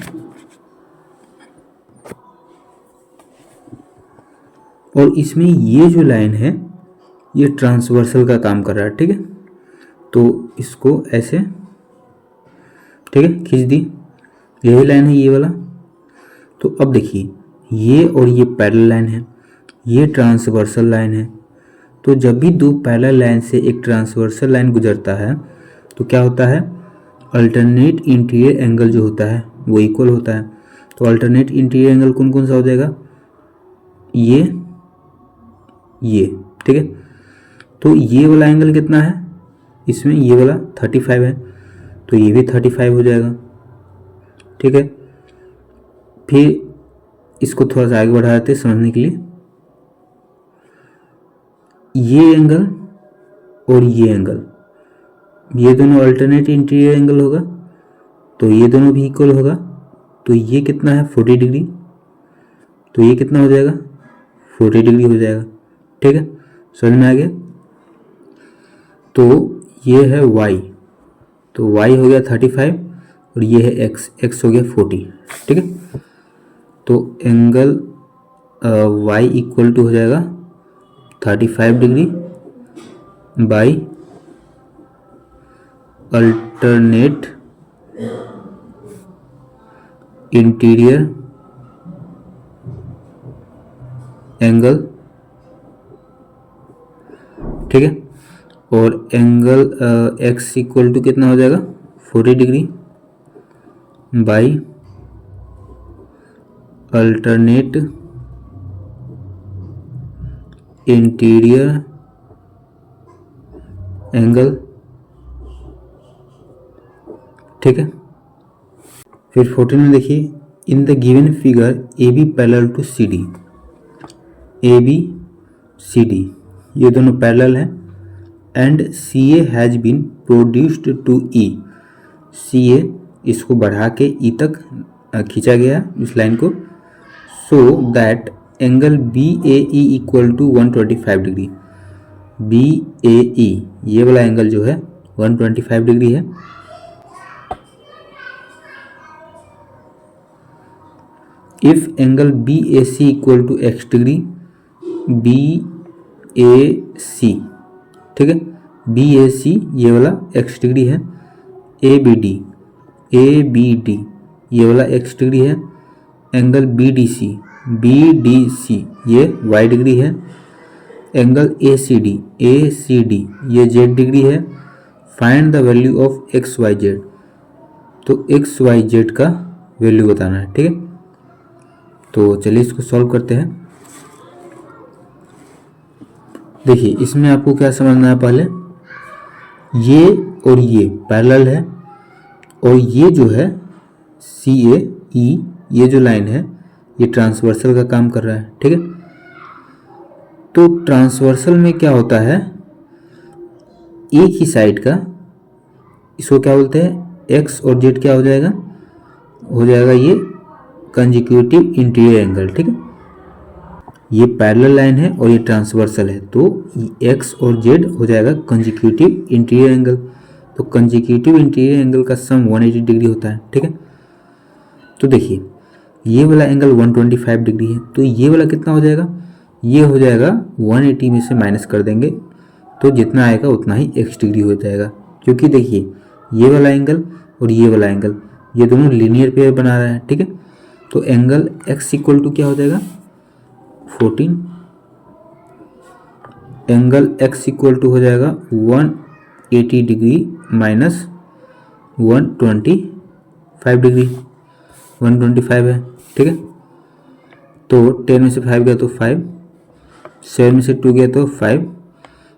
ये जो लाइन है ये ट्रांसवर्सल का काम कर रहा है, ठीक है। तो इसको ऐसे, ठीक है, खींच दी, यही लाइन है ये वाला। तो अब देखिए ये और ये पैरेलल लाइन है, ये ट्रांसवर्सल लाइन है। तो जब भी दो पैरेलल लाइन से एक ट्रांसवर्सल लाइन गुजरता है तो क्या होता है, अल्टरनेट इंटीरियर एंगल जो होता है वो इक्वल होता है। तो अल्टरनेट इंटीरियर एंगल कौन कौन सा हो जाएगा, ये, ठीक है। तो ये वाला एंगल कितना है, इसमें ये वाला 35 है, तो ये भी 35 हो जाएगा, ठीक है। फिर इसको थोड़ा सा आगे बढ़ा देते समझने के लिए, ये एंगल और ये एंगल, ये दोनों अल्टरनेट इंटीरियर एंगल होगा, तो ये दोनों भी इक्वल होगा। तो ये कितना है 40 डिग्री, तो ये कितना हो जाएगा 40 डिग्री हो जाएगा, ठीक है, समझ में आ गया। तो ये है y, तो y हो गया 35 और ये है x हो गया 40, ठीक है। तो एंगल y इक्वल टू हो जाएगा 35 degree by alternate interior angle, ठीक है। और एंगल x इक्वल टू कितना हो जाएगा 40 degree by alternate interior angle, ठीक है। फिर 14 में देखिए, in the given figure A B parallel to C D, A B C D ये दोनों पैरेलल हैं, and C A has been produced to E, C A इसको बढ़ा के ई तक खींचा गया इस लाइन को, so that angle B A E equal to 125 degree, B A E ये वाला एंगल जो है 125 डिग्री है। If angle B A C equal to X degree, B A C, ठीक है, बी ए सी ये वाला एक्स डिग्री है, ए बी डी ये वाला एक्स डिग्री है, एंगल बी डी सी ये वाई डिग्री है, एंगल ए सी डी ये जेड डिग्री है। Find the value of X Y Z, तो एक्स वाई जेड का वैल्यू बताना है, ठीक है। तो चलिए इसको सॉल्व करते हैं। देखिए इसमें आपको क्या समझना है, पहले ये और ये पैरेलल है, और ये जो है सी ए ई ये जो लाइन है ये ट्रांसवर्सल का काम कर रहा है, ठीक है। तो ट्रांसवर्सल में क्या होता है, एक ही साइड का, इसको क्या बोलते हैं, एक्स और जेड क्या हो जाएगा ये कंजिक्यूटिव इंटीरियर एंगल, ठीक है। ये पैरेलल लाइन है और ये ट्रांसवर्सल है, तो एक्स और जेड हो जाएगा कंजिक्यूटिव इंटीरियर एंगल। तो कंजिक्यूटिव इंटीरियर एंगल का सम 180 डिग्री होता है, ठीक है। तो देखिए ये वाला एंगल 125 डिग्री है, तो ये वाला कितना हो जाएगा, ये हो जाएगा 180 में से माइनस कर देंगे तो जितना आएगा उतना ही x डिग्री हो जाएगा। क्योंकि देखिए ये वाला एंगल और ये वाला एंगल ये दोनों लीनियर पेयर बना रहा है, ठीक है। तो एंगल x इक्वल टू क्या हो जाएगा 14, एंगल x इक्वल टू हो जाएगा 180 डिग्री माइनस 125 डिग्री, 125 है, ठीक है। तो 10 में से 5 गया तो 5, 7 में से 2 गया तो 5,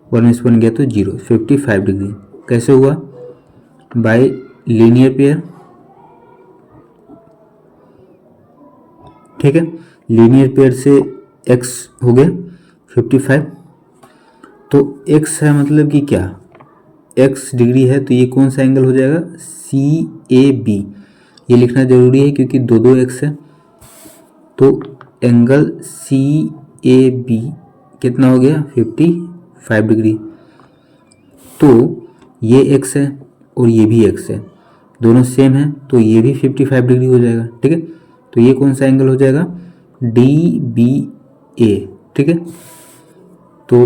1 में से 1 गया तो 0, 55 डिग्री। कैसे हुआ, बाय लीनियर पेयर, ठीक है। लीनियर पेयर से x हो गया 55, तो x है मतलब कि क्या, x डिग्री है, तो ये कौन सा एंगल हो जाएगा CAB। ये लिखना जरूरी है क्योंकि दो दो x है, तो एंगल CAB कितना हो गया 55 डिग्री। तो ये x है और ये भी x है, दोनों सेम है, तो ये भी 55 डिग्री हो जाएगा, ठीक है। तो ये कौन सा एंगल हो जाएगा DBA, ठीक है। तो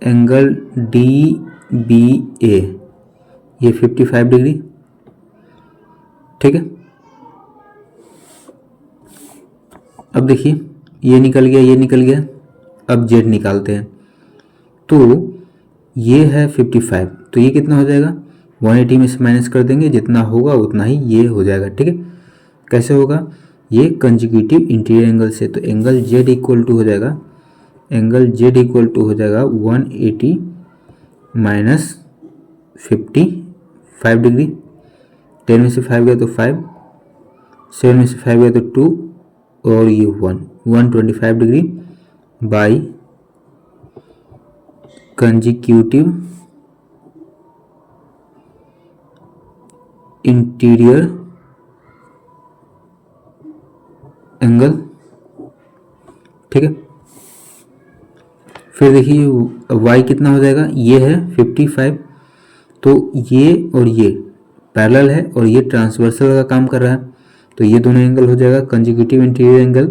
एंगल DBA ये 55 डिग्री, ठीक है। अब देखिए ये निकल गया, ये निकल गया, अब जेड निकालते हैं। तो ये है 55, तो ये कितना हो जाएगा 180 में से माइनस कर देंगे, जितना होगा उतना ही ये हो जाएगा, ठीक है। कैसे होगा, ये कंजिक्यूटिव इंटीरियर एंगल से, तो एंगल जेड इक्वल टू हो जाएगा, एंगल जेड इक्वल टू हो जाएगा 180 माइनस 55 डिग्री। 10 में से 5 गया तो 5, 7 में से 5 गया तो 2 और ये 125 degree by consecutive interior angle, ठीक है। फिर देखिए y कितना हो जाएगा, ये है 55, तो ये और ये पैरेलल है और ये ट्रांसवर्सल का काम कर रहा है, तो ये दोनों एंगल हो जाएगा कंजिक्यूटिव इंटीरियर एंगल,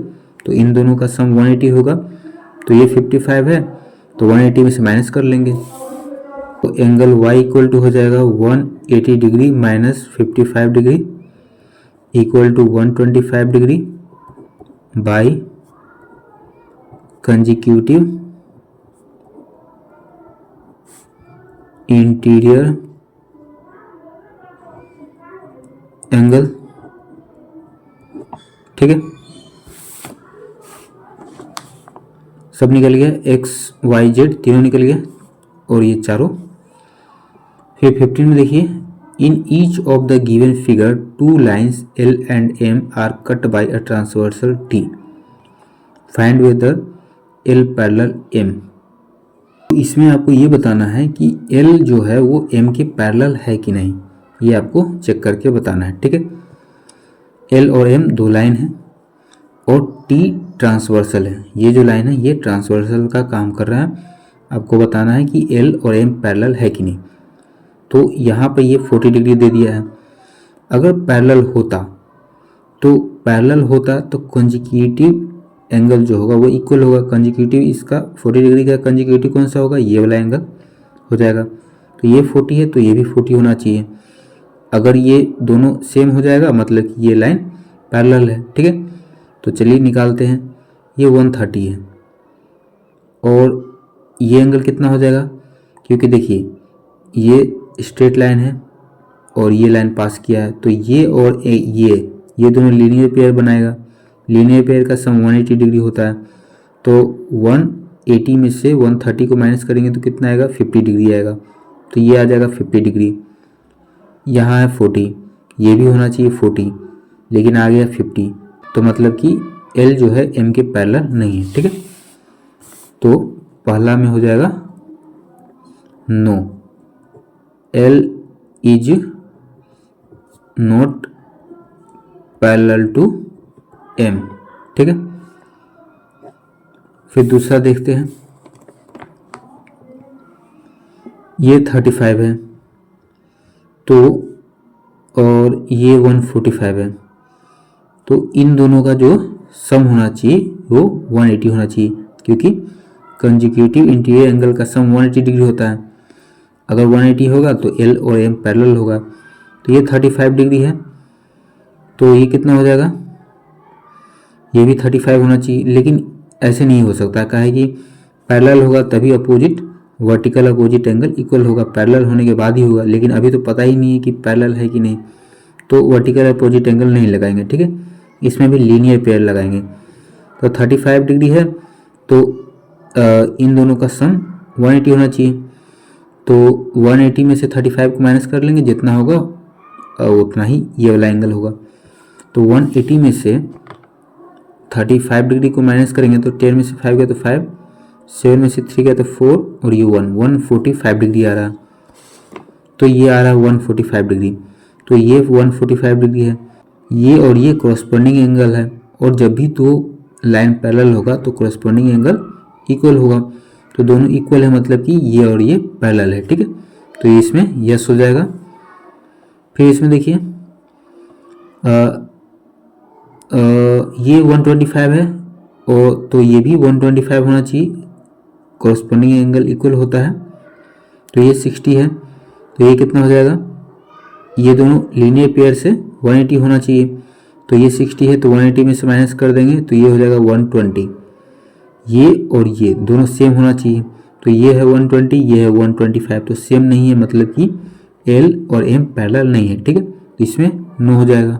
तो इन दोनों का सम 180 होगा। तो ये 55 है, तो 180 में से माइनस कर लेंगे, तो एंगल y इक्वल टू हो जाएगा 180 degree minus 55 degree equal to 125 degree by consecutive interior angle, ठीक है। सब निकल गया, x y z तीनों निकल गया और ये चारों। फिर 15 में देखिए, in each of the given figure two lines L and M are cut by a transversal T, find whether L parallel M। तो इसमें आपको ये बताना है कि L जो है वो M के पैरेलल है कि नहीं, ये आपको चेक करके बताना है, ठीक है। L और M दो लाइन है और T ट्रांसवर्सल है, ये जो लाइन है ये ट्रांसवर्सल का काम कर रहा है। आपको बताना है कि L और M पैरेलल है कि नहीं। तो यहाँ पर ये 40 डिग्री दे दिया है, अगर पैरेलल होता तो कंजिक्यूटिव एंगल जो होगा वो इक्वल होगा, कंजिक्यूटिव इसका 40 डिग्री का कंजिक्यूटिव कौन सा होगा, ये वाला एंगल हो जाएगा। तो ये 40 है तो ये भी 40 होना चाहिए। अगर ये दोनों सेम हो जाएगा मतलब कि ये लाइन पैरेलल है, ठीक है। तो चलिए निकालते हैं, ये 130 है और ये एंगल कितना हो जाएगा, क्योंकि देखिए ये स्ट्रेट लाइन है और ये लाइन पास किया है, तो ये और ये दोनों लीनियर पेयर बनाएगा। लीनियर पेयर का सम 180 डिग्री होता है, तो 180 में से 130 को माइनस करेंगे तो कितना आएगा 50 डिग्री आएगा, तो ये आ जाएगा 50 डिग्री। यहाँ है 40, ये भी होना चाहिए 40, लेकिन आ गया 50, तो मतलब कि L जो है M के पैरेलल नहीं है, ठीक है। तो पहला में हो जाएगा no, L is not parallel to M, ठीक है। फिर दूसरा देखते हैं, ये 35 है तो, और ये 145 है, तो इन दोनों का जो सम होना चाहिए वो 180 होना चाहिए, क्योंकि कंजिक्यूटिव इंटीरियर एंगल का सम 180 डिग्री होता है। अगर 180 होगा तो एल और एम पैरेलल होगा। तो ये 35 डिग्री है, तो ये कितना हो जाएगा, ये भी 35 होना चाहिए। लेकिन ऐसे नहीं हो सकता, क्या है कि पैरेलल होगा तभी opposite vertical opposite angle equal होगा, पैरेलल होने के बाद ही होगा। लेकिन अभी तो पता ही नहीं है कि पैरेलल है कि नहीं, तो वर्टिकल अपोजिट एंगल नहीं लगाएंगे, ठीक है। इसमें भी लीनियर पेयर लगाएंगे। तो 35 डिग्री है, तो इन दोनों का सम 180 होना चाहिए। तो 180 में से 35 को माइनस कर लेंगे, जितना होगा उतना ही ये वाला एंगल होगा। तो 180 में से 35 डिग्री को माइनस करेंगे तो 10 में से 5 गया तो 5, 7 में से 3 गया तो 4, और ये 145 डिग्री आ रहा। तो ये आ रहा है 145 डिग्री। तो ये 145 डिग्री है, ये और ये कॉरस्पॉन्डिंग एंगल है, और जब भी दो लाइन पैरेलल होगा तो कॉरस्पॉन्डिंग एंगल इक्वल होगा। तो दोनों इक्वल है, मतलब कि ये और ये पैरेलल है, ठीक है। तो इसमें यस हो जाएगा। फिर इसमें देखिए ये 125 है, और तो ये भी 125 होना चाहिए, कॉरस्पॉन्डिंग एंगल इक्वल होता है। तो ये 60 है, तो ये कितना हो जाएगा, ये दोनों लीनियर पेयर से 180 होना चाहिए। तो ये 60 है, तो 180 में से माइनस कर देंगे तो ये हो जाएगा 120। ये और ये दोनों सेम होना चाहिए, तो ये है 120, ये है 125, तो सेम नहीं है, मतलब कि एल और एम पैरेलल नहीं है, ठीक है। तो इसमें नो हो जाएगा।